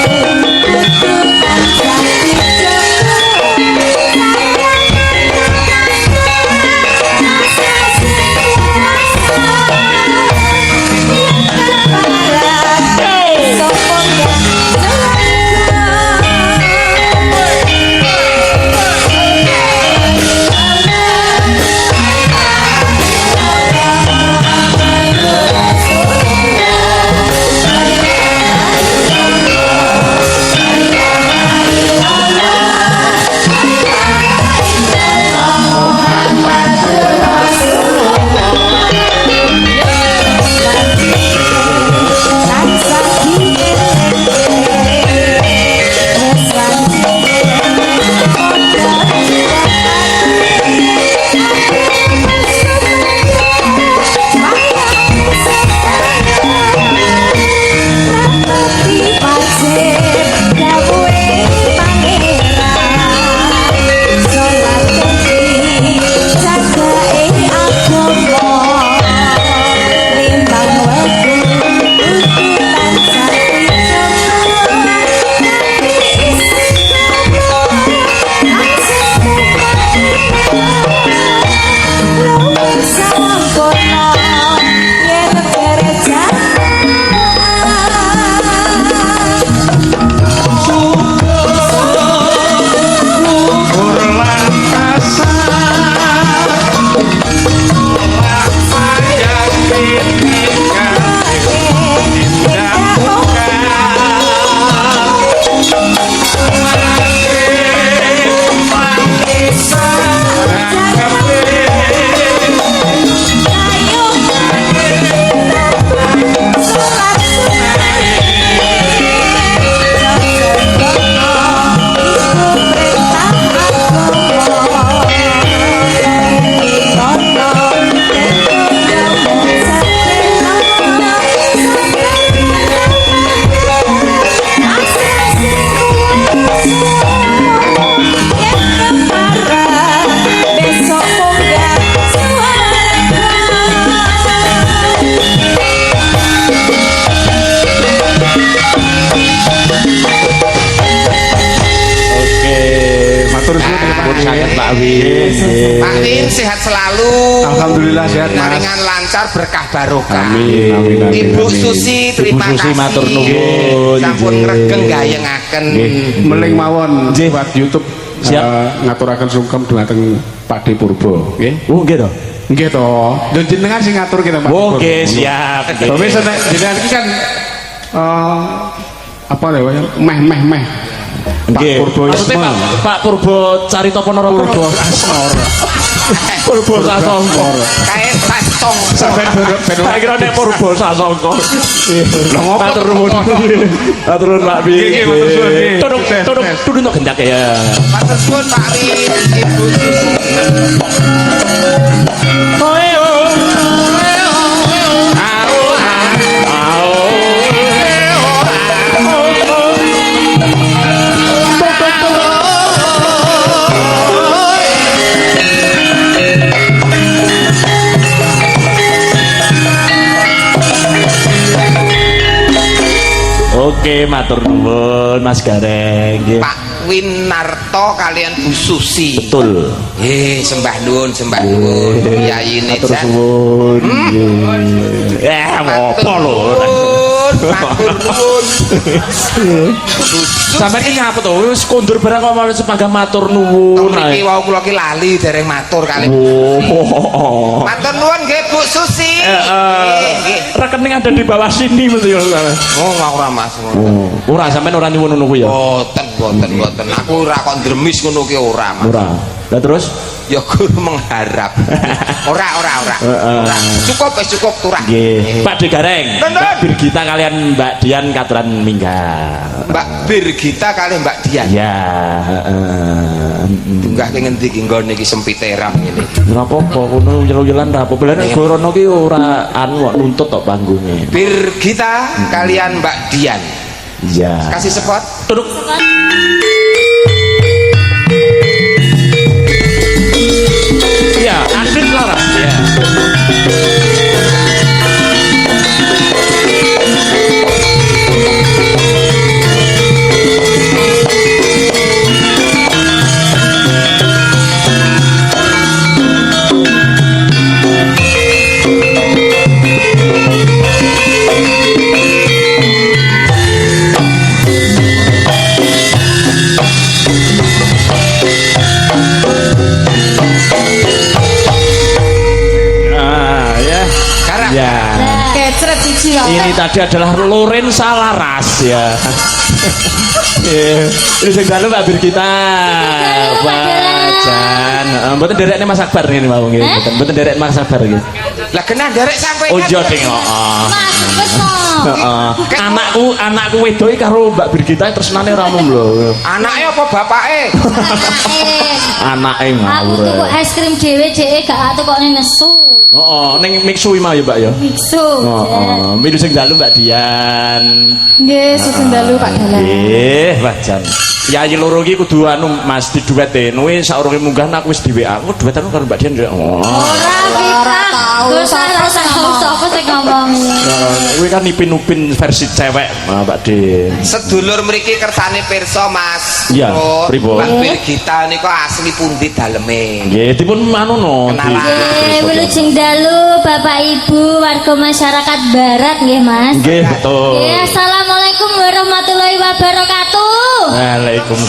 kutukan Pak Win. Pak Win sehat selalu. Alhamdulillah sehat Mas. Naringan lancar berkah barokah. Amin, amin, amin. Ibu amin. Susi terima Ibu Susi kasih. matur nuwun. Sampun ngregeng gayengaken. Meling mawon Nggih. buat YouTube Siap. ngaturaken sungkem dhumateng Pak D Purbo, nggih. Oh nggih to. Nggih to. Dan jenengan sing ngatur kita Pak. Oke, siap. Tapi jenengan iki kan apa ya? Meh. Pak Nggih. Purbo Maksudnya Pak Purbo Carita Ponorogo. Purbo Asmara. Purbo Sasongko. Kae sasong. Sampai Saya kira nek Purbo Sasongko. Lah ngopo? Matur nuwun. Matur nuwun Pak Win. Nggih, matur suwun, nggih. Tudung no gendak ya. Matur suwun Pak Win, Ibu Susi. Oke, matur nuwun Mas Gareng. Nggih. Pak Winarto kalian Bu Susi. Betul. Sembah nuwun, sembah nuwun. Yayine Matur Jan. suwun. Ngopo lho. Matur nuwun. Sampai ki nyapa to? Wis kondur barang kok malah sepangga matur nuwun. Mriki wau kula ki lali dereng matur kali. Oh. Matur nuwun nggih Bu Susi. Nggih. Rekening ada di bawah sini mesti ya. Oh, ora Mas. Ora sampean ora nyuwun ngono kuwi ya. Boten. Aku ora kon dremis ngono ki ora, Mas. Ora. Lah terus ya guru mengharap. Ora. Cukup turah. Nggih. Pak De Gareng, Nonton. Mbak Birgita kalian Mbak Dian katuran minggat. Mbak Birgita kali Mbak Dian. Ya, Tunggah ke ngendi ki nggone iki sempite ram ngene. ora apa-apa, kono yelo-yelan ra apa-apa. Lah nek gorono ki ora anu kok nuntut tok panggunge. Birgita kalian Mbak Dian. Iya. Kasih spot. Duduk. Ya, Adit Laras ya. Ya. Kecret siji kok. Ini tadi adalah Lorenza Laras ya. Ini sing dalu Mbak Birgita. Wajan. Mboten derekne Mas Akbar ngene mau nggih. Mboten derek Mas Akbar nggih. Lah kena derek sampai Oh iya ding. Heeh. Mas wis no. Heeh. Anakku wedoke karo Mbak Birgita tresnane ora mung lho. Anaknya apa bapake? Anake Aku ngawur. tuku es krim dhewe dhek gak atukone nesu. Heeh, ning Mixui mah ya Mbak ya. Biksu. Heeh, milu sing dalu Mbak Dian. Nggih, sugeng dalu Pak Dalan. Nggih, wajan. Yayi loro iki kudu anu Mas diduwete. Nuwe saurunge munggah aku wis di WA. Aku duwetan karo Mbak Dian. Oh. Ora tau. Wis ora sapa sing ngomong. Kuwi kan Ipin-Upin versi cewek, Mbak Din. Sedulur mriki kersane pirsa Mas. Iya, Oh, pripun? Mbak Birgita niku asli pundi daleme? Nggih, dipun anu no. Kenalan. Nggih, wilujeng dalu Bapak Ibu warga masyarakat Barat nggih Mas. Nggih, betul. Nggih, assalamualaikum warahmatullahi wabarakatuh.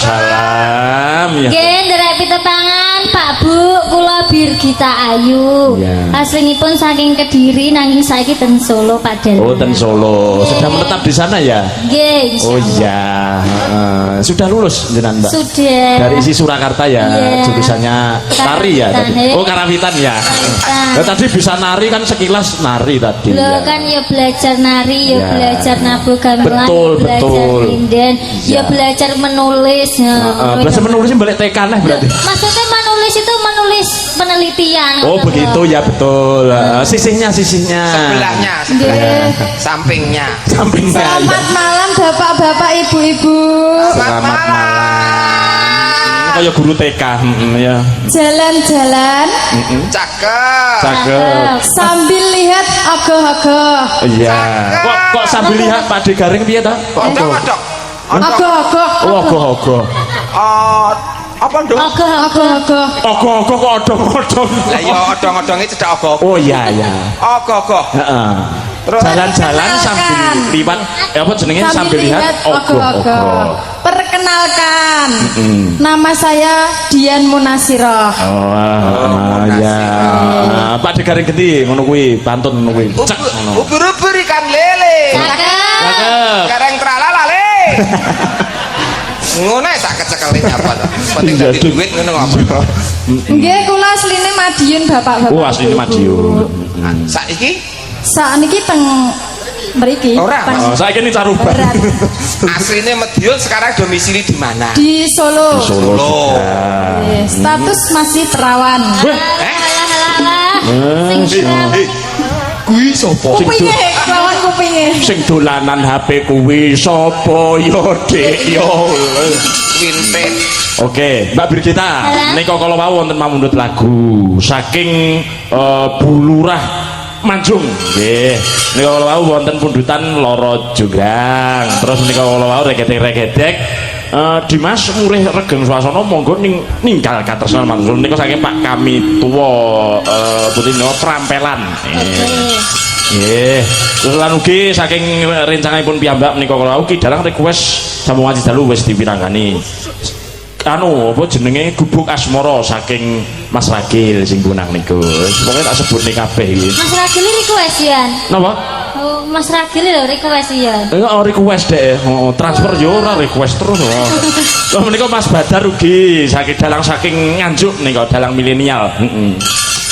Waalaikumsalam. Ya. Nggih, nderek pitepangan Pak Bu, kula Birgita Ayu. Ya. Aslinipun saking Kediri nanging saiki ten Solo Pak Dalan. Oh, ten Solo. Sudah menetap di sana ya? Nggih, Oh insyaallah. iya. Sudah lulus jenengan, Mbak? Sudah. Dari isi Surakarta ya, Iya. jurusannya nari ya tadi. Karawitan, Oh, karawitan ya. Karawitan. Ya, tadi bisa nari kan sekilas nari tadi. Lo ya. kan ya belajar nari, ya Ya. belajar nabuh gamelan, Betul, ya belajar betul. linden, ya Ya. belajar menulis. Ya. Bahasa menulis balik TK lah berarti. Maksudnya menulis itu menulis penelitian. Oh ngoten begitu lho. ya betul. Sisihnya. Sebelahnya, Nggih. sampingnya. Sampingnya. Ya. Selamat malam bapak-bapak ibu-ibu. Selamat malam. Kayak guru TK ya. Jalan-jalan Cakep. Cakep. sambil lihat ogoh-ogoh. Iya. Kok sambil lihat Pak De Garing piye ta? Kok Odok-odok. Ogoh-ogoh. Oh, ogoh-ogoh. Apa nduk? Ogoh-ogoh. Ogoh-ogoh kok odong-odong. Lah ya odong-odonge cedak ogok. Oh iya ya. Ogok. Heeh. Terus? Jalan-jalan sambil liwat apa jenenge sambil lihat ogoh-ogoh. Perkenalkan, nama saya Dian Munasiroh. Oh, ya. Pak De Garing genti ngono kuwi, pantun ngono kuwi. Cek ngono. Ubur-ubur ikan lele. Cakep. Kareng tralala le. Ngono tak kecekelin apa to? Penting Iya, dadi Duk. duit ngono ngapa? Nggih, kula asline Madiun bapak-bapak. Oh, asline ibu-ibu. Madiun. Saiki Sakniki teng mriki. Ora. Oh, saiki ini Caruban. asline Madiun sekarang domisili di mana? Di Solo. Solo. sudah. Status masih perawan. Kuwi sapa? Kupinge, perawan kupinge. Sing dolanan HP kuwi sapa yo Dik yo. Wintet. Oke, Mbak Birgita, nika kala wau wonten mamundhut lagu saking Bulurah Manjung. Nggih. Nika kala wau wonten pundutan Loro Jonggrang. Terus nika kala wau regedek-regedek Dimas murih regeng swasana monggo ninggal katresnan manjung nika saking Pak Kami tuwa putina trampelan. Nggih. Terus lan ugi saking rencanganipun piyambak menika kala ugi dalang request sambung ngaji dalu wis dipirangani. Anu apa jenenge gubuk asmara saking Mas Ragil sing punang niku. Pokoke tak sebut nih kabeh iki. Mas Ragil request ya. Napa? Oh, Mas Ragil lho request ya. Enggak request deh, transfer yo ora request terus. Lah menika Mas Badar rugi saking dalang saking Nganjuk nika dalang milenial.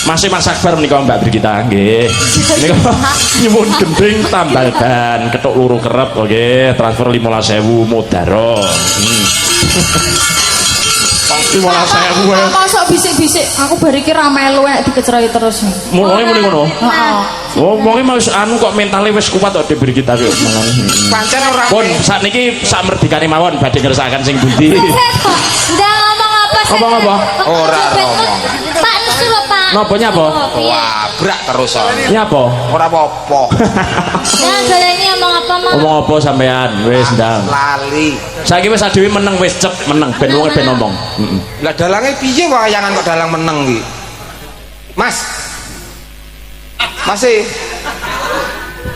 Masih Mas Akbar menika Mbak Brigita nggih. Menika nyuwun gending tambal ban, ketuk loro kerep nggih, transfer 15.000 modaro. 15.000 ya. Masa bisik-bisik aku bariki ra melu nek dikecerai terus. Mulane muni ngono. Heeh. Oh, wong wis anu kok mentale wis kuat kok diberi kita kok. Pancen ora. Pun sakniki sak merdekane mawon badhe ngersakaken sing pundi. Ndak ngomong apa sih? Ngomong apa? Ora ngomong. Pak Nusul lho, Pak. Napa nyapa? Wah, brak terus on. Nyapa? Ora apa-apa. Nah, doleni ngomong apa, Mak? Ngomong apa sampean? Wis ndang. Lali. Saiki wis adewe meneng wis cep meneng ben wong ben ngomong. Heeh. Lah dalange piye wayangan kok dalang meneng iki? Mas. Masih.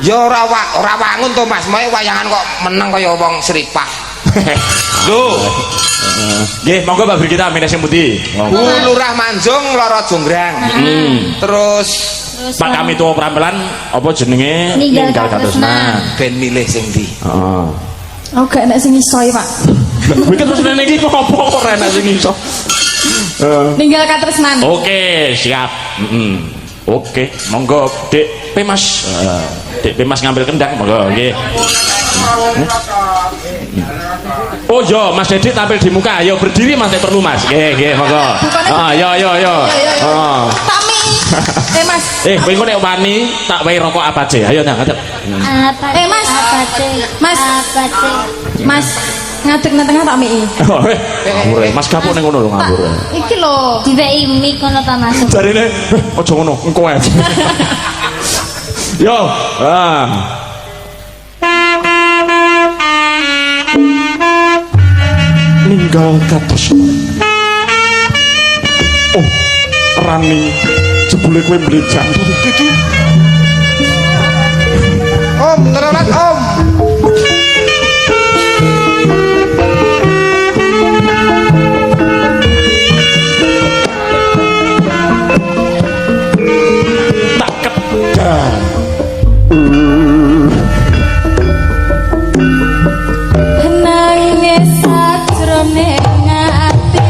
Ya ora wangun to Mas, moe wayangan kok meneng kaya wong seripah. Lho. Nggih, monggo Mbak Brigita minus sing pundi. Monggo. Lurah Manjung Loro Jonggrang. Terus Pak kami tuwa prampelan apa jenenge Ninggal katresnan. ben milih sing ndi? Heeh. Oh gak enak sing iso ya, Pak. Kuwi terus rene iki kok apa kok rene sing iso. Ninggal katresnan. Oke, siap. Oke, monggo Dek Pemas. Dek Pemas ngambil kendang, monggo nggih. Oh yo, Mas Dedik tampil di muka. Ayo berdiri Mas nek perlu Mas. Nggih, monggo. Yo. Tami. Mas. Kowe engko nek wani tak wehi rokok apa aja. Ayo nang ngadep. Apa? Mas. Apa? Mas. Apa? Mas. Ngadeg nang tengah tak miki. Ngawur. Mas kapuk ning ngono lho ngawur. Iki lho. Diweki mik kono ta masuk. Jarine aja ngono, engko ae. Yo, ninggal kados. Oh, Rani jebule kowe mlejan. Om, terolat Om. Tak kedang. Nangis sajroning ati.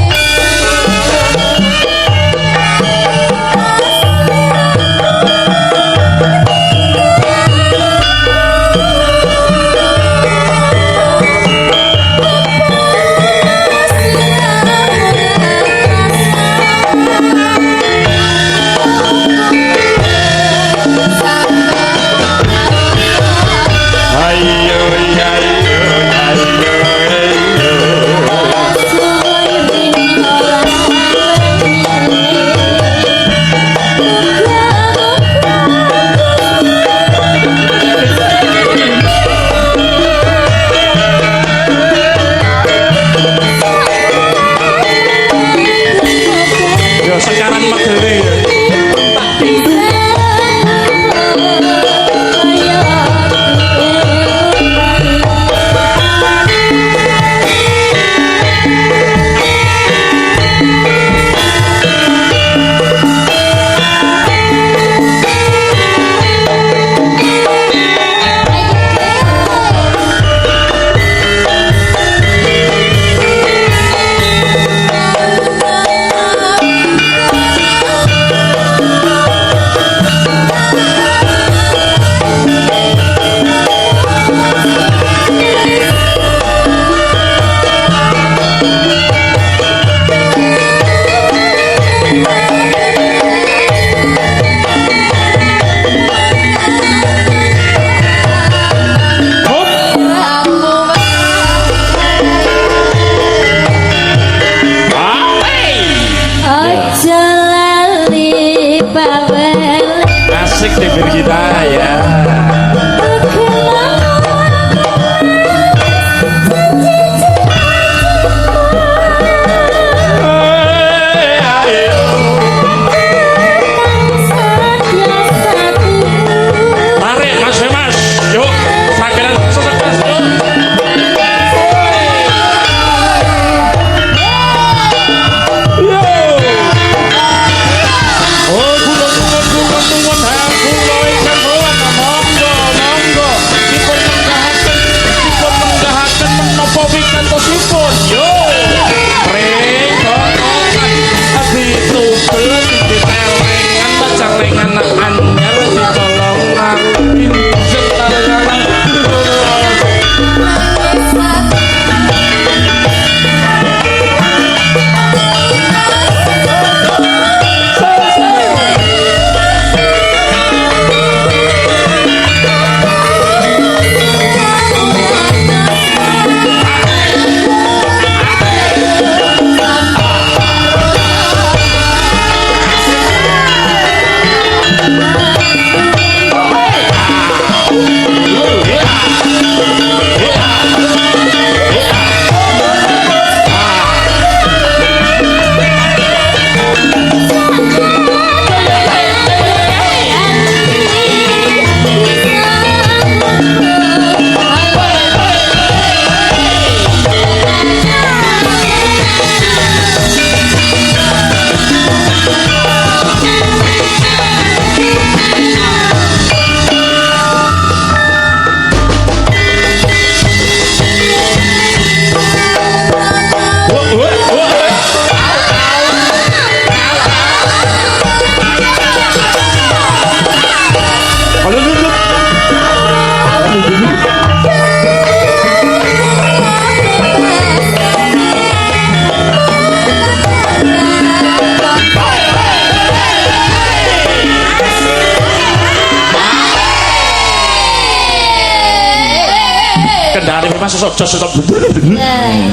kendangane Mas sosok jos sosok.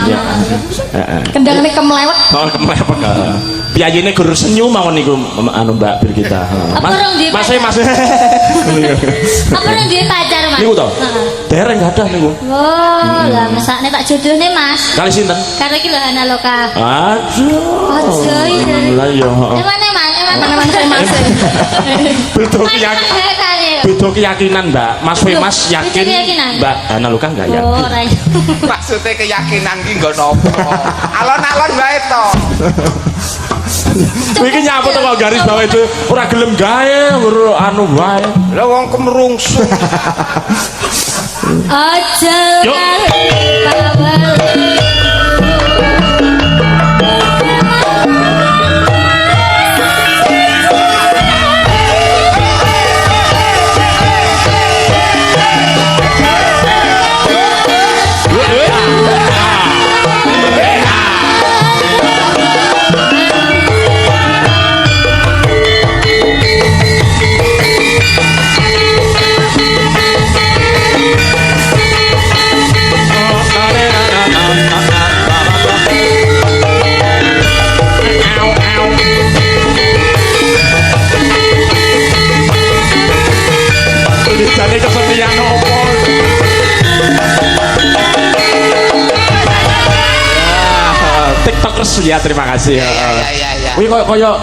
Ya. Heeh. Kendangane kemlewet. Oh, kemlepek. Piyayine gur senyum mawon niku anu Mbak Birgita. Apa rong duwe Mas. Apa rong duwe pacar, Mas? Niku to. Dereng gadah niku. Oh, lah mesakne tak jodohne, Mas. Kali sinten? Karo iki lho Hana Loka. Aduh. Aja iki. Lah iya, heeh. Emane, Mas? Teman-teman saya Mas. Betul Beda keyakinan Mbak. Mas Mas yakin Beda keyakinan? Mbak Hana Luka enggak ya? Oh, ora. Maksudnya keyakinan ki nggo nopo? Alon-alon wae to. Iki nyapa to kok garis bawah itu ora gelem gawe anu wae. Lah wong kemerungsu. Aja Yuk. Tulisannya kesenian opo? TikTokers ya, terima kasih. Ya. Wih koyo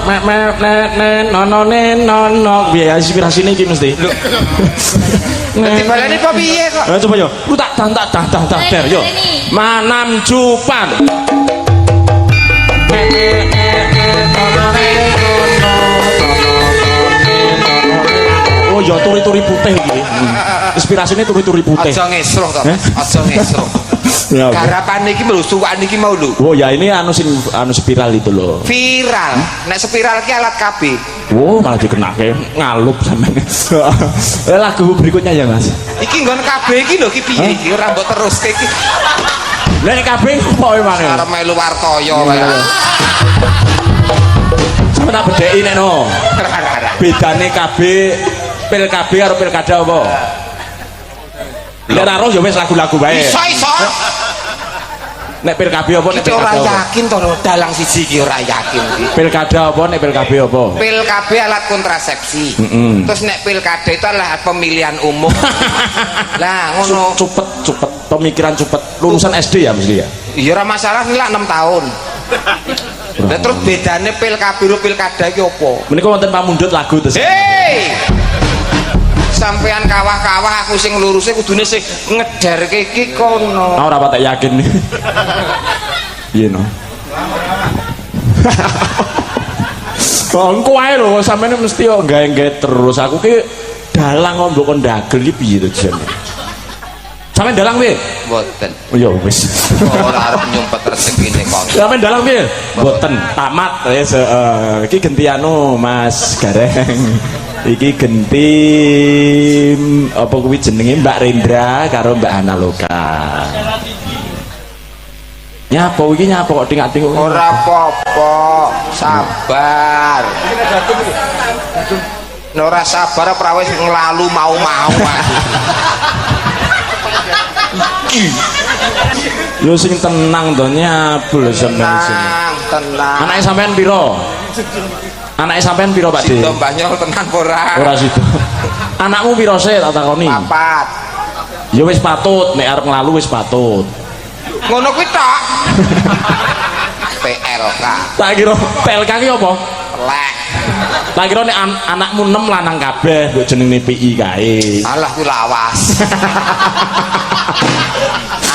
nono biaya inspirasine iki mesti. Dadi baleni kok piye kok? Coba yo, lu tak der yo. Manam cupan. Oh ya turi-turi putih iki. Inspirasine turi-turi putih. Aja ngesruh to, Mas. Aja ngesruh. Ya. Garapan iki lho suwan iki mau lho. Oh ya ini anu spiral itu loh. Viral. Nek spiral ki alat KB. Wow malah dikenake ngalup sampean. Lagu berikutnya ya Mas. Iki nggon KB iki lho ki piye iki ora mbok teruske iki. Lah nek kabeh opo emane? Arep melu wartaya wae. Sampe tak bedheki nek no. Bedane KB pil KB karo pilkada apa? Lek ora roh ya wis lagu-lagu wae. Iso. Nek pil KB apa nek Iki pilkada? ora Apa? yakin to dalang siji iki ora yakin iki. Pilkada apa nek pil KB apa? Pil KB alat kontrasepsi. Terus nek pilkada itu adalah pemilihan umum. Lah ngono. Cupet pemikiran cupet lulusan SD ya mesti ya. Iya ora masalah nilai 6 tahun. Lah terus bedane pil KB karo pilkada iki opo? Menika wonten pamundhut lagu terus. Hei! Sampean kawah-kawah aku sing luruse kudune sing ngederke iki kono. Ora patek yakin. Iya no. Kok engko ae lho sampeyan mesti yo gawe-gawe terus. Aku ki dalang kok mbok kon ndagel iki piye to jane. Sampeyan dalang piye? Mboten. Oh ya wis. Ora arep nyumpet rezekine kok. Sampeyan dalang piye? Mboten. Tamat wis iki genti anu Mas Gareng. Iki genti apa kuwi jenenge Mbak Rendra karo Mbak Hana Loka. Nyapa iki nyapa kok tingak-tinguk. Ora apa-apa, sabar. Nek ora sabar ora wis nglalu mau-mau. Yo sing tenang to nyabul sampean sing. Tenang. Anake sampean piro? Anake sampean piro Pak De? Sida Mbah Nyol tenang ora? Ora sida. Anakmu piro sih tak takoni? 4. Ya wis patut nek arep nglalu wis patut. Ngono kuwi tok. PLK. Tak kira PLK ki apa? Lek. Tak kira nek anakmu 6 lanang kabeh mbok jenenge PI kae. Alah kuwi lawas.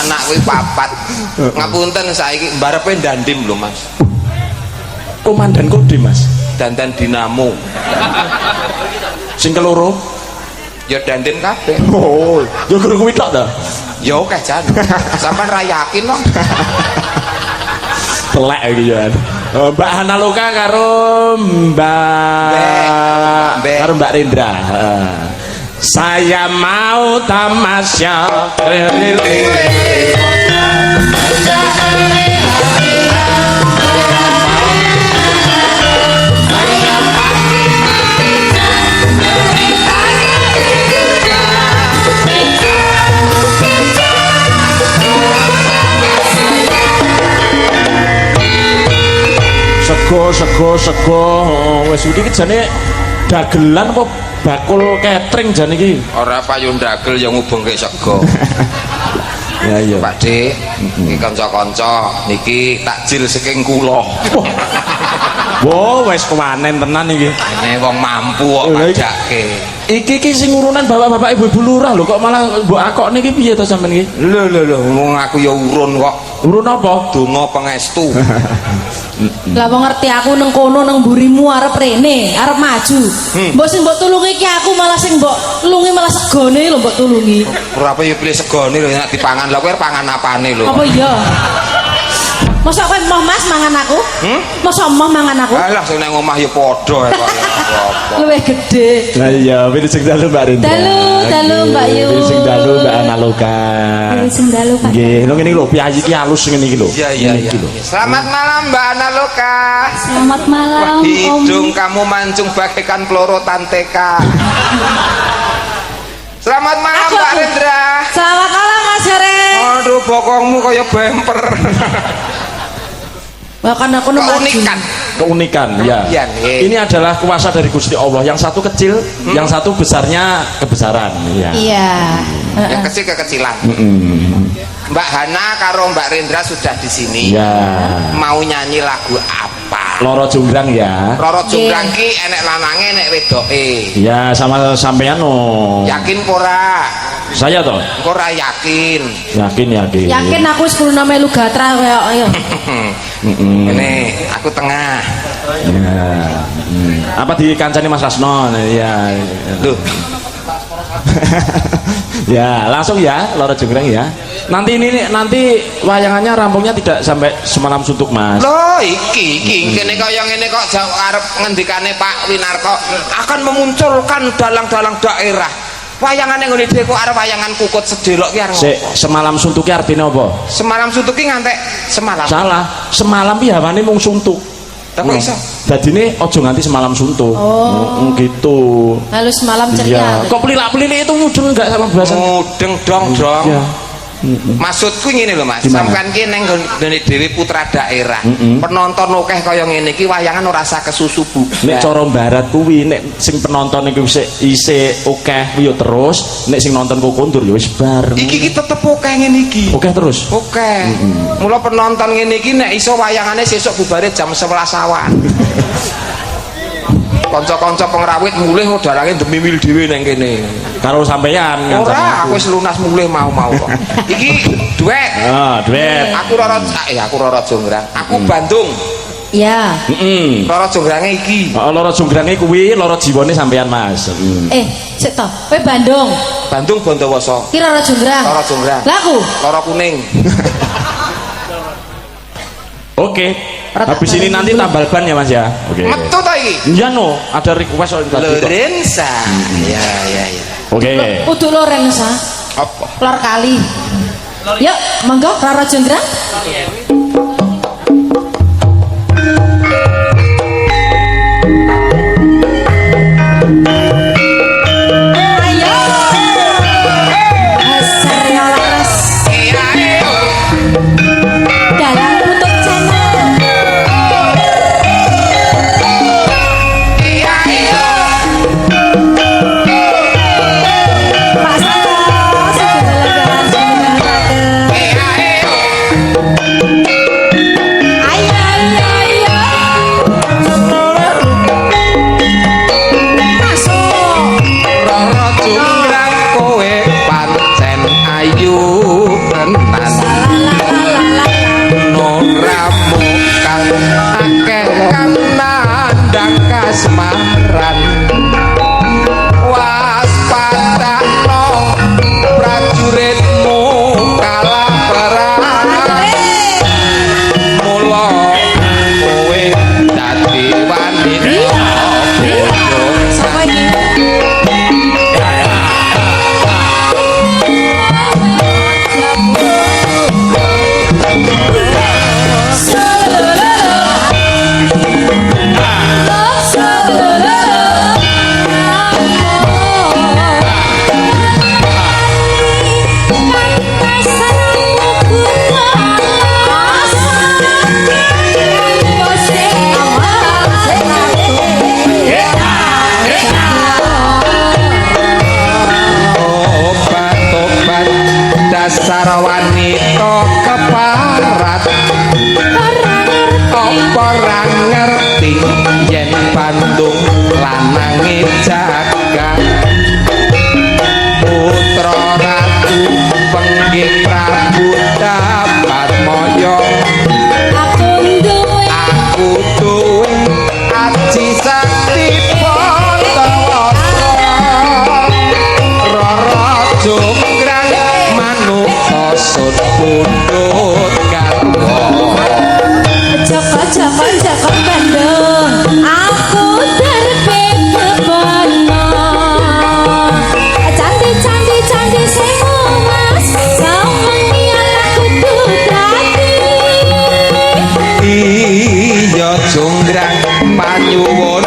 Anak kuwi 4. Ngapunten saiki mbarepe ndandim lho Mas. Komandan Kodim Mas. Dandan dinamo. Sing keloro Ya dandan kabeh. oh yo guru kuwi tok ta Ya oke jan. Sampeyan ra yakin kok. telek iki yo Mbak Hana Loka karo Mbak Rendra. Saya mau tamasya sego wis iki jane dagelan apa bakul catering jane iki. Ora payu ndagel ya ngubengke sego. Ya iya. Pak Dik, iki kanca-kanca niki takjil saking kula. Wo wis kewanen tenan iki. Ini wong mampu kok pajake. Iki sing urunan bapak-bapak ibu-ibu lurah lho kok malah mbok akokne iki piye to sampean iki? Lho wong aku ya urun kok. Urun apa? Donga pangestu. Lah wong ngerti aku nang kono nang mburimu arep rene, arep maju. Mbok sing mbok tulungi iki aku malah sing mbok tulungi malah segone lho mbok tulungi. Ora apa ya pilih segone lho nek dipangan. Lah kowe arep pangan apane lho? Apa iya? Masa kowe mau Mas mangan aku? Masa mau mangan aku? Alah sing nang omah ya padha kok. Luwih gede. Lah iya, pilih sing dalu Mbak Rinda. Dalu Mbak Yu. Pilih sing dalu Mbak Analoka. Sing dalu Pak. Nggih, lho ngene iki lho, piyayi iki halus ngene iki lho. Iya. Selamat malam Mbak Analoka. Selamat malam Om. Hidung kamu mancung bagaikan peloro tanteka. Selamat malam Mbak Rendra. Selamat malam Mas Jare. Aduh bokongmu kaya bemper. Bahkan aku nu maju. Keunikan ya. Iya, nih. Ini adalah kuasa dari Gusti Allah. Yang satu kecil, yang satu besarnya kebesaran. Ya. Iya. Yang kecil kekecilan. Mbak Hana karo Mbak Rendra sudah di sini. Ya. Mau nyanyi lagu apa? Loro Jonggrang ya. Roro Jonggrang ki enek lanange enek wedoke. Ya sama sampean no. Yakin pora? Saya toh. Engko ora yakin. Yakin. Yakin aku 10 nama lu gatra kayak ayo. Ini aku tengah. Ya. Apa dikancani Mas Rasno? Ya. Duh. Ya, langsung ya Loro Jonggrang ya. Nanti wayangannya rampungnya tidak sampai semalam suntuk Mas. Loh iki kene kaya ngene kok arep ngendikane Pak Winarto akan memunculkan dalang-dalang daerah. Wayangane ngene dhewe kok arep wayangan kukut sedelok ki arep. Semalam suntuke artine apa? Semalam suntuk ki ngantek semalam. Salah. Semalam pi hawane mung suntuk. Tapi iso. Dadine aja nganti semalam suntuk. Gitu. Lalu semalam Iya. ceria. Kok pelilak-pelilik itu mudeng enggak sama bahasan? Mudeng dong. Iya. Maksudku ngene lho Mas, Gimana? sampean ki ning nggone dhewe putra daerah. Penonton akeh kaya ngene iki wayangan ora usah kesusu Bu. Nek cara barat kuwi nek sing penonton iku isih akeh kuwi ya terus, nek sing nonton kok kondur ya wis bar. Iki ki tetep akeh ngene iki. Oke terus. Oke. Mula penonton ngene iki nek iso wayangane sesuk bubare jam 11 awan. Kanca-kanca pengrawit mulih dalange demimil dhewe nang kene. Karo sampean Ora, aku wis lunas mulih mau kok. Iki duet. Ah, duet. Aku Roro Jonggrang. Aku Bandung. Ya. Roro Jonggrangnya iki. Loro Jonggrangnya kuwi loro jiwane sampean Mas. Sik to. Kowe Bandung. Bandung Bondowoso. Ki Roro Jonggrang. Roro Jonggrang. Lah aku. Loro kuning. Oke. Habis ini nanti tambal ban ya Mas ya. Oke. Metu to iki? Iya no, ada request soal tadi kok. Lorenza. Ya. Oke. Kudu Lorenza. Apa? Lor kali. Yuk, monggo Roro Jonggrang. Ayo. Asar Lorenz. Dalam untuk channel. Pak Sato, segala-galanya mendengarkan. dasar wanita keparat apa ora ngerti yen Bandung lanange jagat putra ratu penggih Prabu dapat moyo aku duwe aji sakti Patawatra Rara Jonggrang manungsa sut pundhut garwa Joko Bandung aku terbit kebono candi sing mas sawengi aku dadi iya Jonggrang panyuwun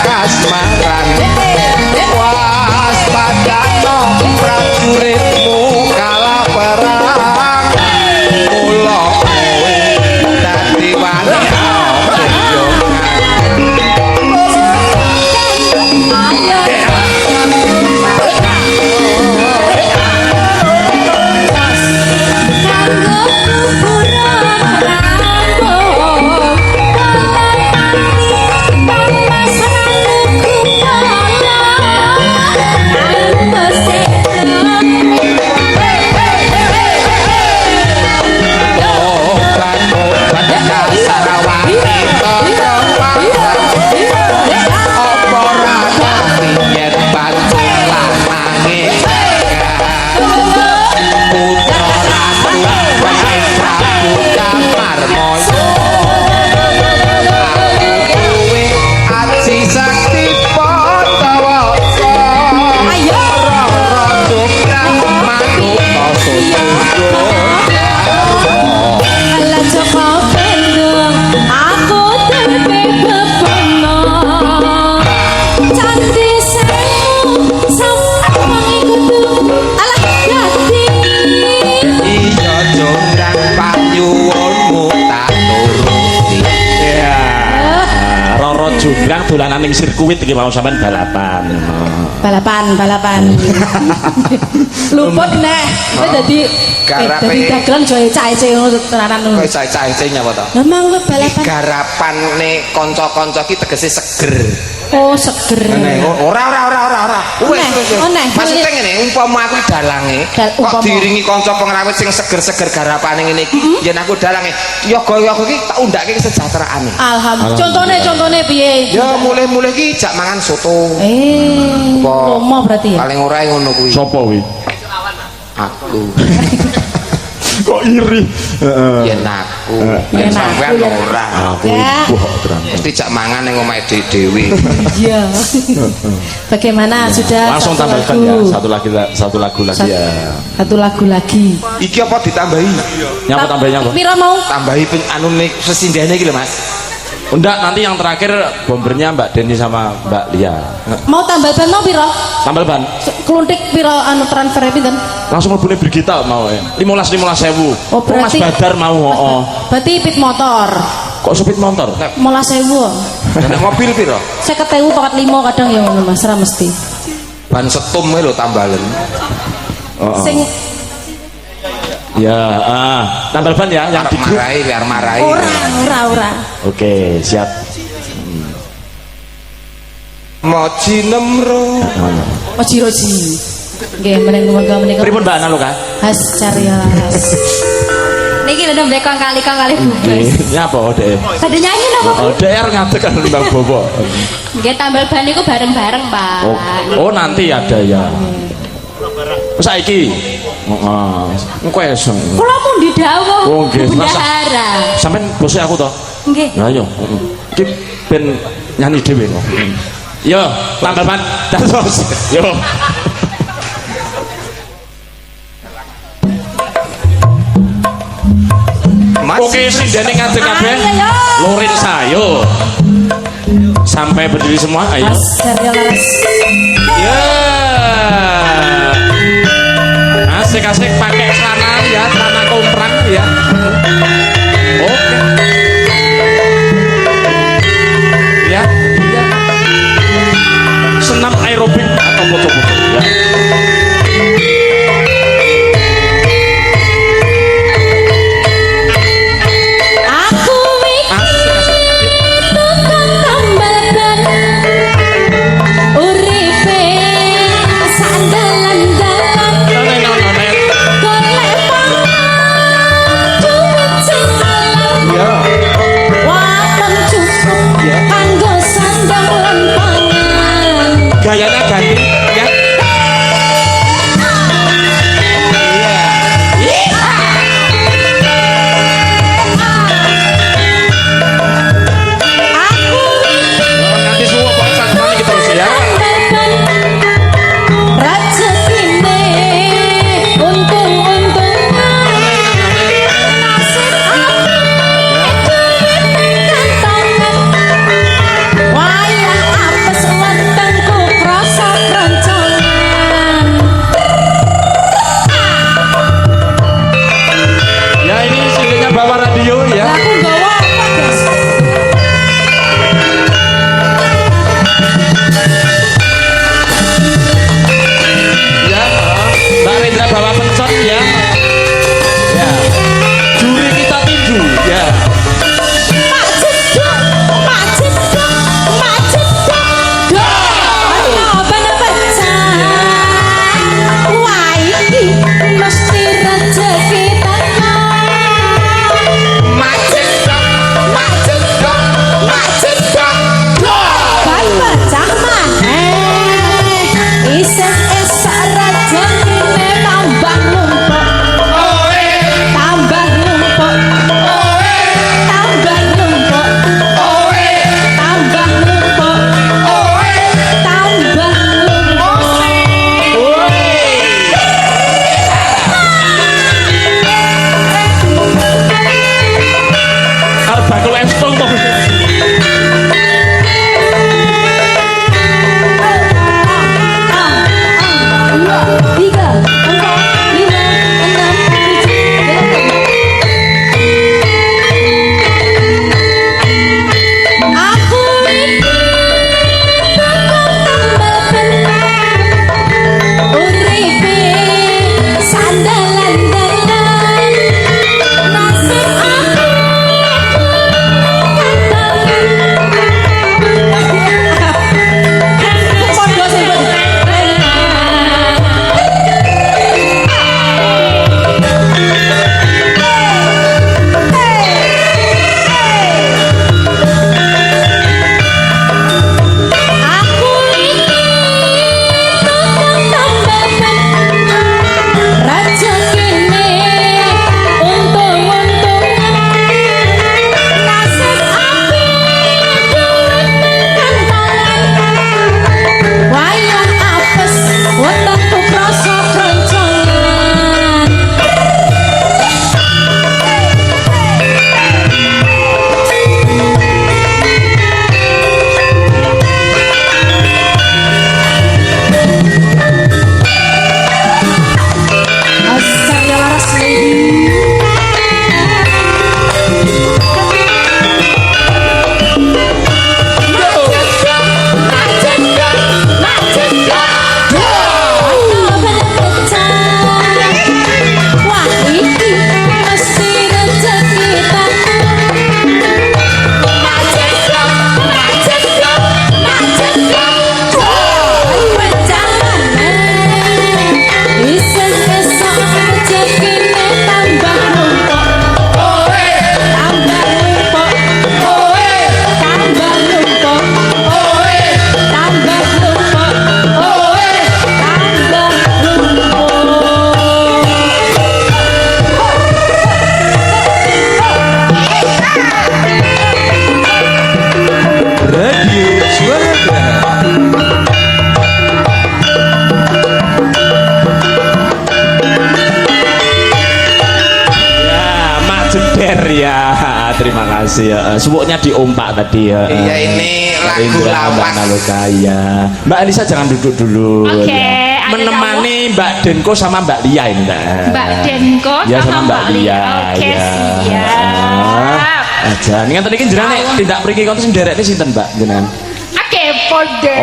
kasmaran waspadano prajuritmu kala perang mula kowe dadi wanita Jonggrang dolanan ning sirkuit iki mau sampean balapan. luput neh kowe dadi dadi dagelan joe caece ngono tenanan ngono. Kowe caece nyapa to? Memang kowe balapan. Garapane kanca-kanca ki tegese seger. Oh, seger. Ora. Wes. Maksudnya ngene, umpama aku dalange kok diiringi kanca pengrawit sing seger-seger garapane ngene iki, yen aku dalange yoga-yoga ki tak undake kesejahteraane. Alhamdulillah. Contone piye? Ya mulai-mulai ki jak mangan soto. Lomo berarti ya. Paling ora ngono kuwi. Sopo kuwi? Aku. Kok iri? Yen aku, yen sampean ora. Aku ibuh terang. Mesti jak mangan ning omahe dhewe. Iya. Bagaimana sudah langsung tambahkan ya satu lagu lagi ya. Satu lagu lagi. Iki apa ditambahi? Nyapa tambahin apa? Pira mau? Tambahi anune sesindene iki lho Mas. Enggak, nanti yang terakhir bombernya Mbak Deni sama Mbak Lia. Mau tambal ban mau pira? Tambal ban. Kluntik pira anu transfer pinten? Langsung mlebune Brigita mau ya. 15.000. Oh, berarti Mas Badar mau heeh. Berarti pit motor. Kok supit motor? 15.000. Nek mobil pira? 50.000 pakat 5 kadang ya ngono Mas, ra mesti. Ban setum lho tambalen. Sing Ya, tambal ban ya yang di grup. Biar marahi. ora. Oke, siap. Moji nemro. Oji-oji. Nggih, menika menika. Pripun Mbak Naloka? Has carias. Niki lho mbek kali bubes. Nyapa Dek? Pada nyanyi napa? Oh, DR ngadeg kan Mbak Bobo. Nggih tambal ban niku bareng-bareng, Pak. Oh, nanti ada ya. Saiki. Heeh. Engko esuk. Kula pun didhawuh. Oh, nggih. Bendahara. Sampeyan bose aku to? Nggih. Lah yo, iki ben nyanyi dhewe kok. Yo, tambah pan. Terus. Yo. Oke, sindene ngadeg kabeh. Lorin sayo. Sampai berdiri semua, ayo. Ya. Asik-asik pakai celana ya, celana komprang ya. Oke. Ya, ya. Senam aerobik atau foto-foto ya. Golek pangan duit kasih ya. Suwuknya diompak tadi ya. Iya, ini lagu lawas. Kaya. Mbak Elisa jangan duduk dulu. Oke, ya. ada Menemani Mbak Denko sama Mbak Lia ini. Mbak Denko ya, sama Mbak Lia. Oke, ya. siap. Aja. Ning ngeten iki jenenge tindak mriki konten nderekne sinten, Mbak? Jenengan. Oke, pode.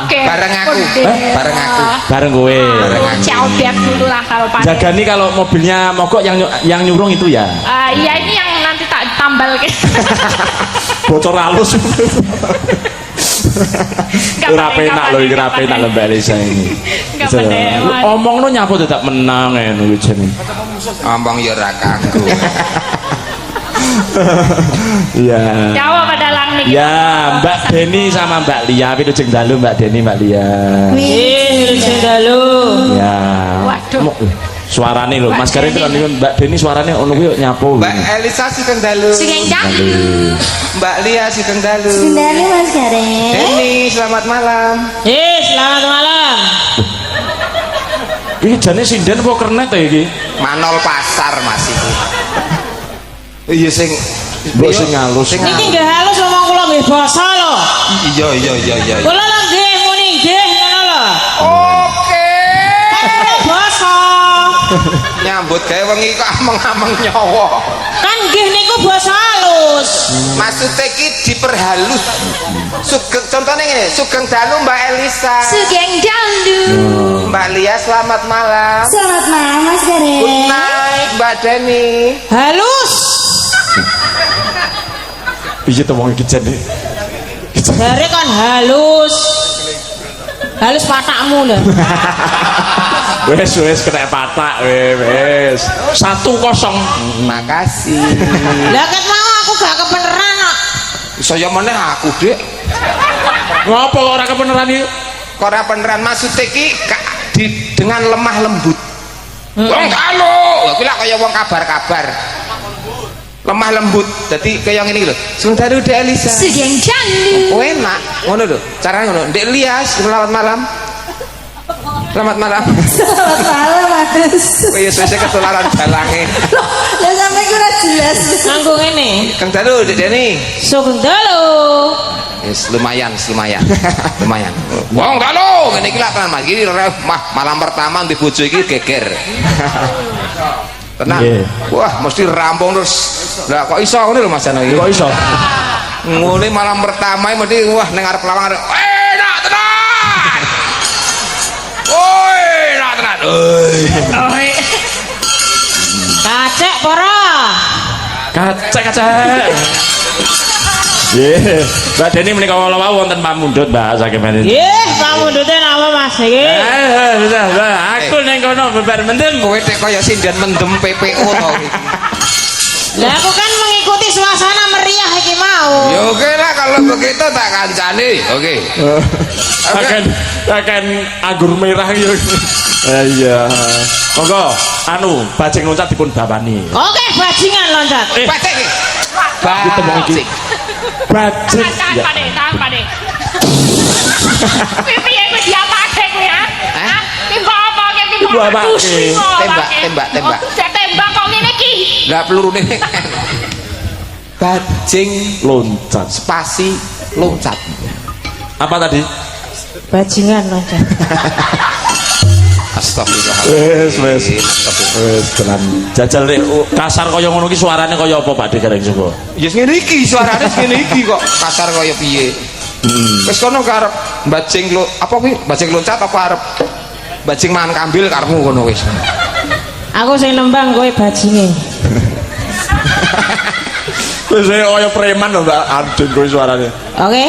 Oke. Bareng aku. Bareng aku. Bareng kowe. Caldek dulu lah kalau pada. Jaga nih kalau mobilnya mogok yang nyurung itu ya. Iya, ini yang nanti tak tambal ke. Bocor halus. Ora penak lho, ora penak lho Mbak Elisa ini. Enggak penak. Omongno nyapo tetap menang ngono iki jenenge. Ngomong ya ora kanggo. Iya. Jawa pada lang nih. Ya, Mbak Deni sama Mbak Lia, wilujeng dalu Mbak Deni, Mbak Lia. Wilujeng dalu. Ya. Waduh. Suarane lho, Mas Karin kan Mbak Deni suarane ono kuwi nyapu. Mbak Elisa sugeng dalu. Sugeng dalu. Mbak Lia sugeng dalu. Sendalnya Mas Gareng. Deni, selamat malam. Selamat malam. Iki jane sinden apa kernet ya iki? Manol pasar Mas iki. Iya sing Mbok sing halus. Niki nggih halus ngomong kula nggih basa lho. Iya. Kula lho nggih muni nggih ngono lho. Oke. Basa. Nyambut gawe wengi kok ameng-ameng nyawa. Kan nggih niku basa halus. Maksudnya iki diperhalus. Sugeng contohnya ngene, sugeng dalu Mbak Elisa. Sugeng dalu. Mbak Lia selamat malam. Selamat malam Mas Gareng. Good night Mbak Deni. Halus. Iya to wong iki jane. Jare kan halus. Halus patakmu lho. Wes kena patak wes. 1-0. Makasih. Lah ket mau aku gak kebeneran kok. Saya meneh aku, Dik. Ngopo ora kebenaran iki? Kok ora beneran maksudnya iki dengan lemah lembut. Wong kalu, lha kuwi lak kaya wong kabar-kabar. Lemah lembut. Dadi kaya ngene iki lho. Sundaru Dek Elisa. Sugeng dalu. Oh, enak. Ngono lho. Carane ngono. Dek Lias, selamat malam. Selamat malam. Selamat malam Mas. Oh iya, saya ketularan dalange. Lah sampe ku ora jelas. Nganggo ngene. Kang Dalu, Dek Deni. Sugeng dalu. Yes, lumayan. Lumayan. Wong Dalu, ngene iki lak tenan Mas. Iki malam pertama di bojo iki geger. Tenang. Nggih. Wah, mesti rampung terus. Lah kok iso ngene lho Mas Jano iki. Kok iso? Ngene malam pertama mesti wah ning arep lawang arep. Enak tenan. Oi, enak tenan. Oi. Kacek para. Kacek. Mbak Deni menika kala wau wonten pamundhut Mbak saking menen. Nggih, pamundhute napa Mas iki? Aku ning kono bebar mendem. Kowe tek kaya sinden mendem PPO to iki. Lah aku kan mengikuti suasana meriah iki mau. Ya oke lah kalau begitu tak kancani. Oke. Akan anggur merah yo. Iya. Monggo anu bajing loncat dipun bawani. Oke, bajingan loncat. Pacek iki. Kita mau iki. Bajing. Tahan pade. Pipi yang diapake kowe ya? Hah? Timbak apa ke timbak? Tembak. Saya tembak kok ngene iki. Lah pelurune. Bajing Loncat. spasi loncat. Apa tadi? Bajingan loncat. Astagfirullahaladzim. Wes tenan. Jajal nek kasar kaya ngono ki suarane kaya apa Pak De Gareng Suko? Ya ngene iki suarane ngene iki kok kasar kaya piye. Wis kono karep bajing lo apa kuwi? Bajing loncat apa arep bajing mangan kambil karepmu kono wis. Aku sing nembang kowe bajinge. Wis kaya preman lho Mbak Adin kowe suarane. Oke.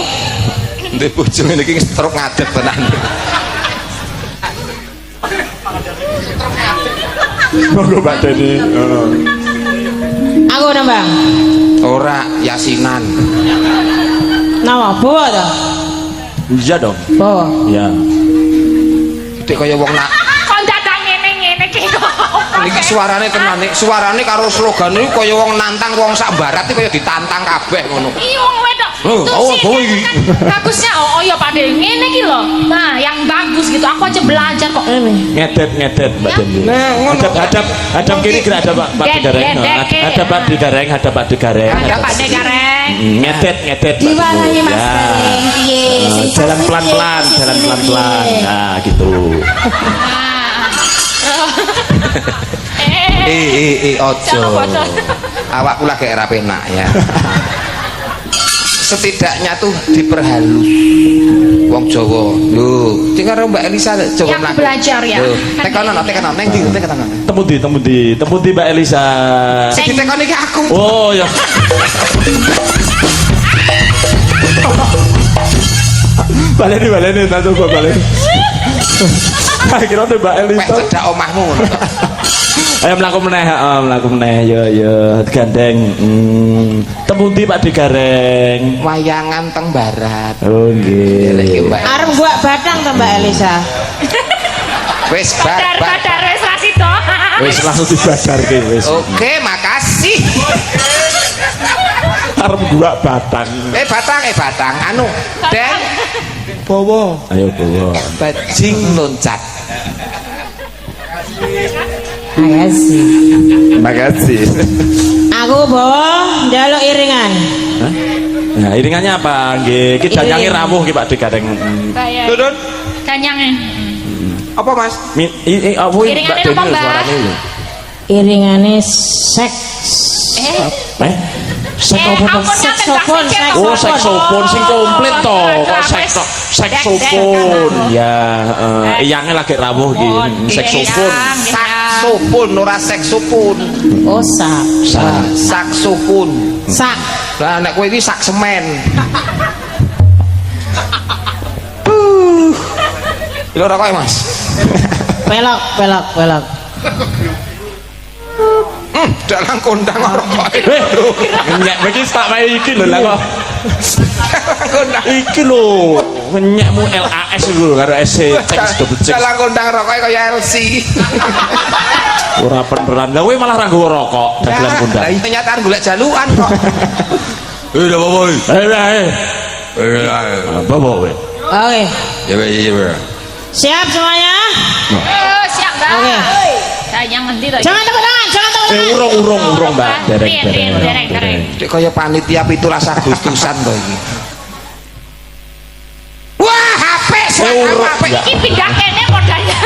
Ndek bojo ngene iki truk ngadeg tenan. Monggo Mbak Deni. Aku nembang. Ora yasinan. Nama bawa to? Iya dong. Bawa. Iya. Dek kaya wong nak Kok dadak ngene-ngene iki kok. iki suarane tenan nek suarane karo slogan iki kaya wong nantang wong sak barat iki kaya ditantang kabeh ngono. Iya wong wedok Itu sih kan bagusnya ya Pak De ngene iki lho. Nah, yang bagus gitu. Aku aja belajar kok. Ngedet Mbak Dendi. Hadap kiri kira ada Pak Digareng. Ada Pak Digareng, ada Pak Digareng. Ada Pak De Gareng. Ngedet Diwarahi Mas Gareng. Piye? jalan pelan-pelan nah gitu. Ojo. Awakku lagi era penak ya. Setidaknya tuh diperhalus wong Jawa. Lho, sing karo Mbak Elisa Jawa Yang belajar ya. Tekono neng ndi tekono. Temu di Mbak Elisa. Sing ditekoni iki aku. Oh ya. Baleni tak coba baleni. Kira tuh Mbak Elisa. Wes cedak omahmu ngono. Ayo mlaku meneh ya gandeng. Temu di Pak Digareng. Wayangan teng barat. Oh nggih. Arep gua batang to Mbak Elisa. Wis Badar wis ra sida. Wis langsung dibadarke wis. Oke, makasih. Arep gua batang. Batang. Anu, Den. Bawa. Ayo bawa. Bajing loncat. Makasih. Aku bawa njaluk iringan. Hah? Nah, iringannya apa? Nggih, iki danyange rawuh ki Pak Digareng. Dudun. Danyange. Apa, Mas? Iringannya apa, Mbak? Iringane seks. Saksofon. Oh, saksofon sing komplit to. Kok saksofon. Ya, iyange lagi rawuh iki. Saksofon. Saksofon ora seksofon. Oh, Saksofon. sak. Lah nek kowe iki sak semen. Lho rokok Mas. Pelok. Dalang kondang rokok. Nyek iki tak wae iki lho lah kok. Kondang. Iki lho, nyekmu LAS lho karo SC double check. Dalang kondang rokok kaya LC. Ora beneran. Lah kowe malah ra nggawa rokok dagelan kondang. Lah kenyataan golek jalukan kok. Udah apa-apa. Apa kowe? Oke. Ya. Siap semuanya? Siap, Mbak. Oke. Yang ngendi to? Jangan tepuk tangan. Urung Mbak. Dereng. Dek kaya panitia 17 Agustusan kok iki. Wah, HP HP. Iki pindah kene modalnya.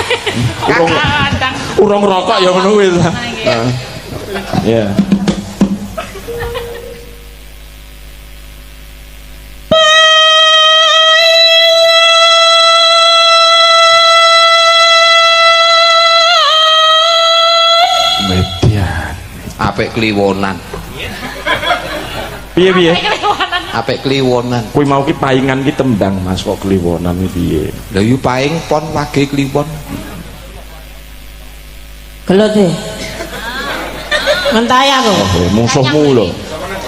Urung rokok ya ngono kuwi. Ya. Apik kliwonan. Piye? Apik kliwonan. Kuwi mau ki paingan ki tembang Mas kok kliwonan iki piye? Lha yu paing pon wage kliwon. Gelut e. Ngentai aku. Oh, musuhmu lho.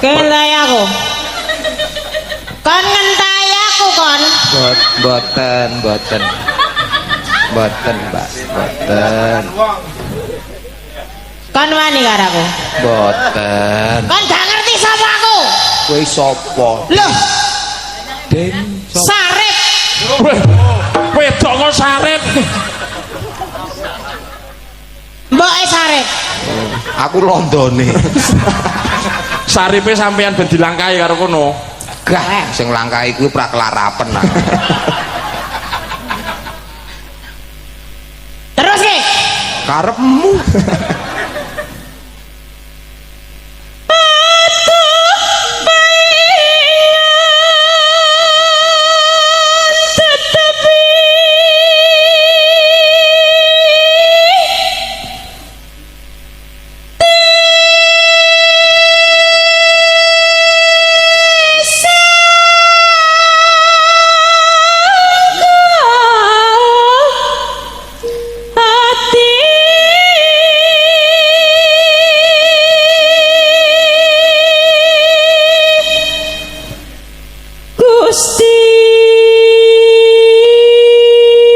Ngentai aku. Kon ngentai aku kon. Boten, Mbak. Boten. Kon wani karo aku. Boten. Kon gak ngerti sapa aku. Kowe sapa? Loh, Den. Sarip. Wedok kok sarip. Mboke Sarip. Aku londone. Saripe sampean ben dilangkahi karo kono. Gah, sing langkahi kuwi prakelarapen. Terus ki. Karepmu.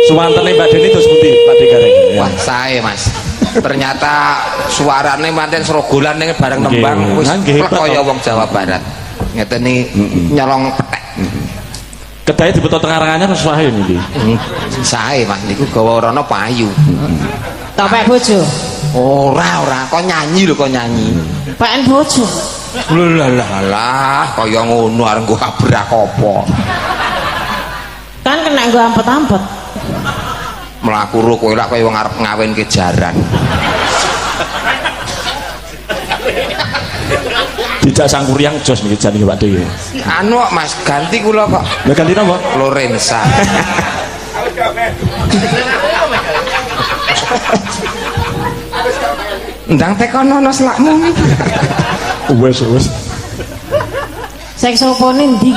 Suwantene Mbak Deni terus pundi Pak Digareng. Wah, sae Mas. Ternyata suarane manten serogolan ning bareng nembang wis Nggih, plek kaya wong Jawa Barat. ngeten nih nyolong petek. Kedai dibeto tengarangannya harus sae niki. Sae Mas niku gawa rono payu. Topek bojo. Ora kok nyanyi lho kok nyanyi. Peken bojo. Lah kaya ngono arep nggo abrak apa. Kan kena nggo ampet-ampet. Mlaku ro kowe lak kaya wong arep ngawinke jaran. Dijak sangkuriang jos niki jan iki Pak De. Anu Mas ganti kula kok. Lah ganti napa? Lorenza. Ndang tekono ono selakmu. Wes. Saksofone ndi?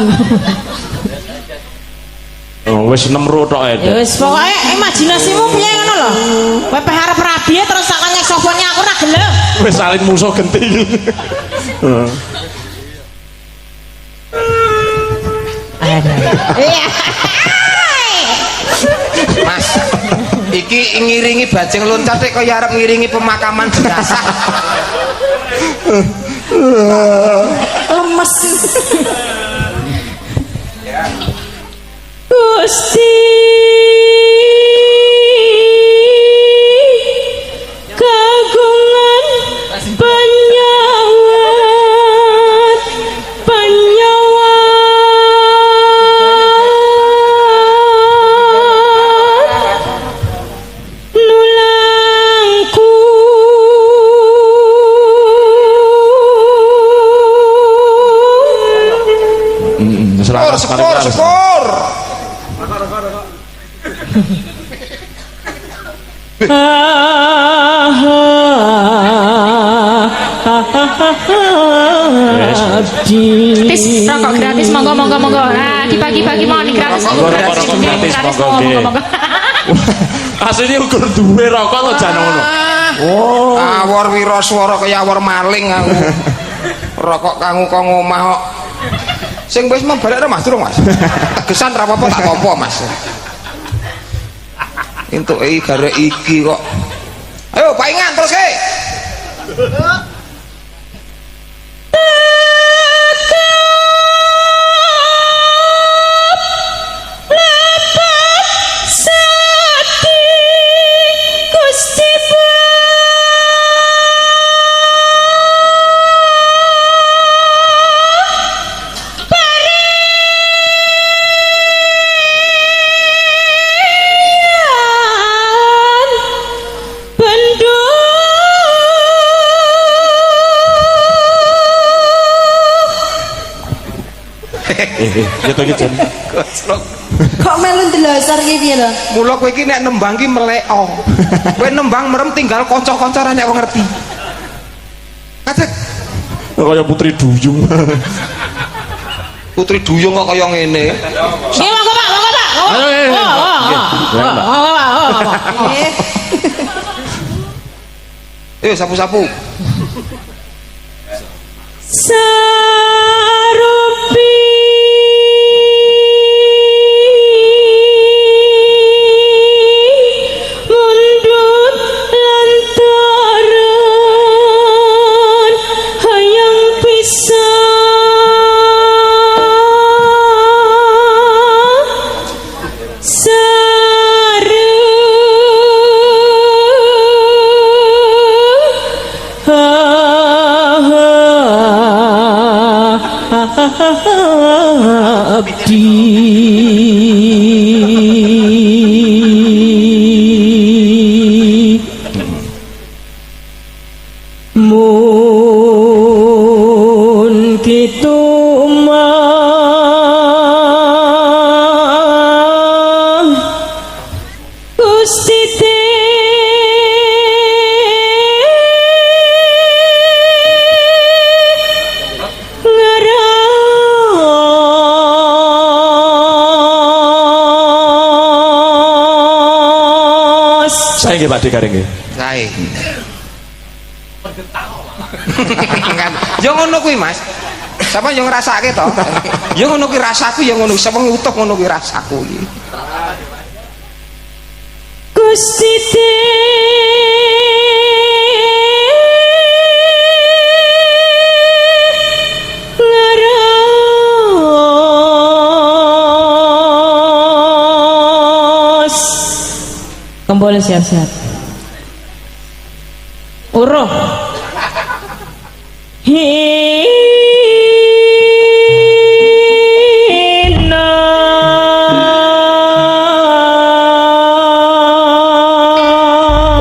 Oh, wis 6 ro tok ae. Ya wis pokoke imajinasimu piye ngono lho. Kowe pe arep rabi terus sak saksofone aku ora gelem. Wis salin musuh genting. Iya. Mas, iki ngiringi bajeng loncat kaya arep ngiringi pemakaman jenazah. Lemes. Gusti kagungan penyawat nulangku Skor. Tis rokok gratis monggo. Nah, dibagi-bagi mau nih gratis. Rokok gratis monggo. Asline ukur duwe rokok to jan ngono. Oh. Awor wiraswara kaya awor maling aku. Rokok kanggo kok omah kok. Sing wis membalekno Mas durung Mas. Tegesan ra apa-apa tak topo Mas. Entuk garek iki kok. Ayo paingan terus ke. Ya to iki jan. Kok melu ndelosor iki piye lho? Mula kowe iki nek nembang ki meleo. Kowe nembang merem tinggal kanca-kanca ra nek wong ngerti. Katek. Kaya Putri Duyung. Putri Duyung kok kaya ngene. Nggih monggo Pak. Ayo sapu-sapu. Sarupi mundut lantaran hayang pisah abdi mun kitu mah Gusti Saya nggih Pak De Garing nggih. Sae. Yo ngono kuwi Mas. Sampe yo ngrasake to. Yo ngono kuwi rasaku yo ngono, sapa ngutuh ngono kuwi rasaku iki. Gusti ngara Kembali siap-siap. Uruh.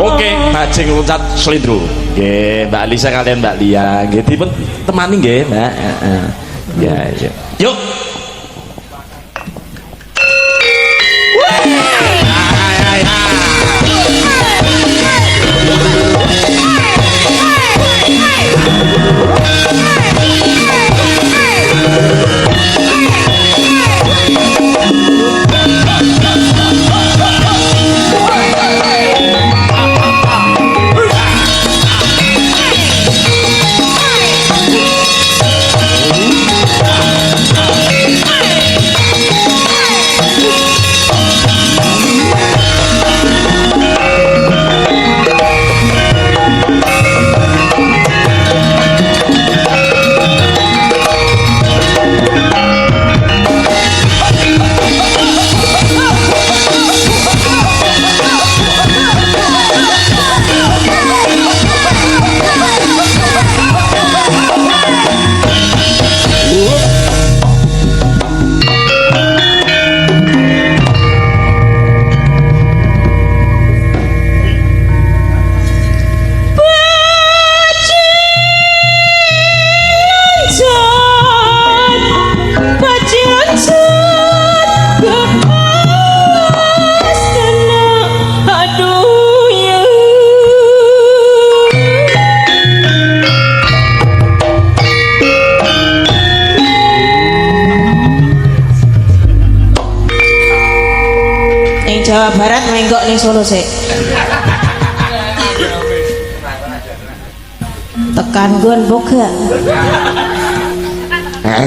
Oke, bajing loncat selindro. Nggih, Mbak Lisa kalian Mbak Lia. Nggih, dipun temani nggih, Mbak. Ya, ya. Yuk. Jawa Barat menggok ning Solo sik. Tekan gon boga.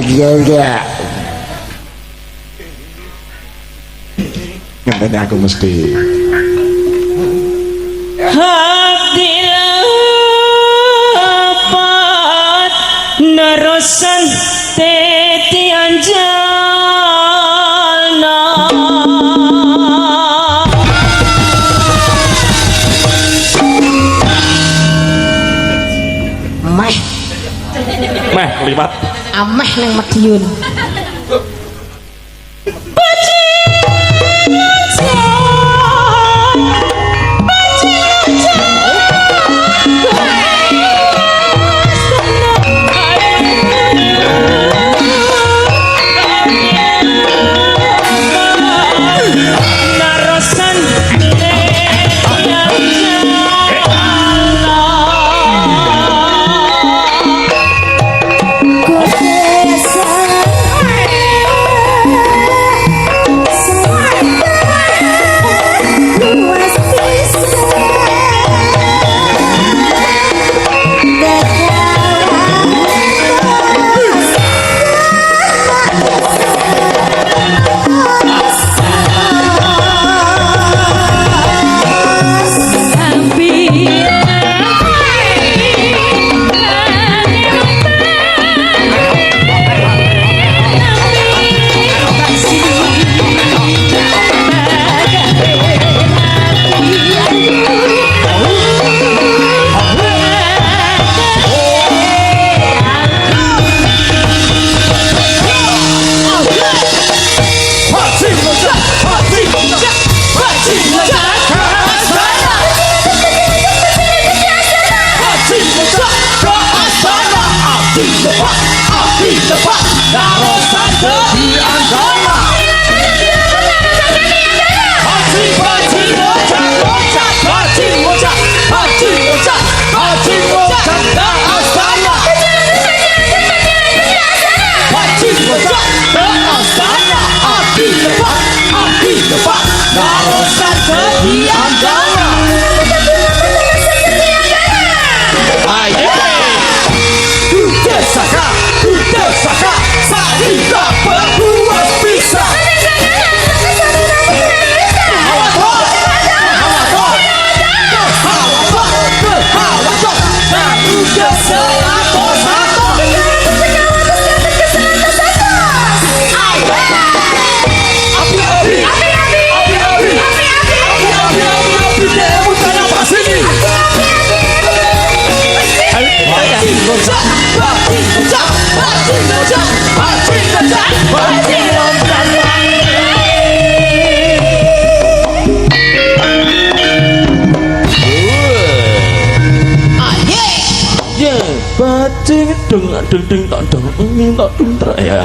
Iya. Ngenteni aku mesti. Hati lapat nerusan tetian jalna. Meh liwat. Ameh ning Madiun. deng deng deng tok deng ini tok deng ter ya.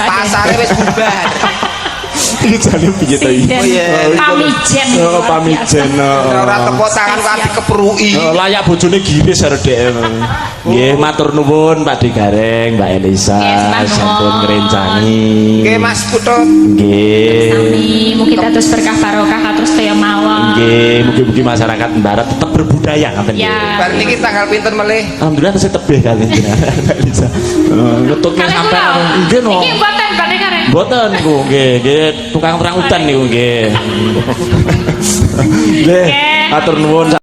Pasare wis bubar. Iki jane piye to iki? Pamijen. Oh, pamijen. Ora tepuk tangan kok dikepruki. Layak bojone giris arek dhek. Nggih, matur nuwun Pak Digareng, Mbak Elisa, sampun ngrencani. Nggih, Mas Putut. Nggih. Sami mugi dados berkah barokah kados sedaya mawon. Nggih, mugi-mugi masyarakat Barat tetap berbudaya ngaten nggih. Ya. Bar niki tanggal pinten melih? Alhamdulillah tesih tebih kalian Mbak Elisa. Ngetutne sampai nggih no. Iki mboten Pak Digareng. Mboten ku nggih, nggih tukang terang udan niku nggih. Nggih, matur nuwun.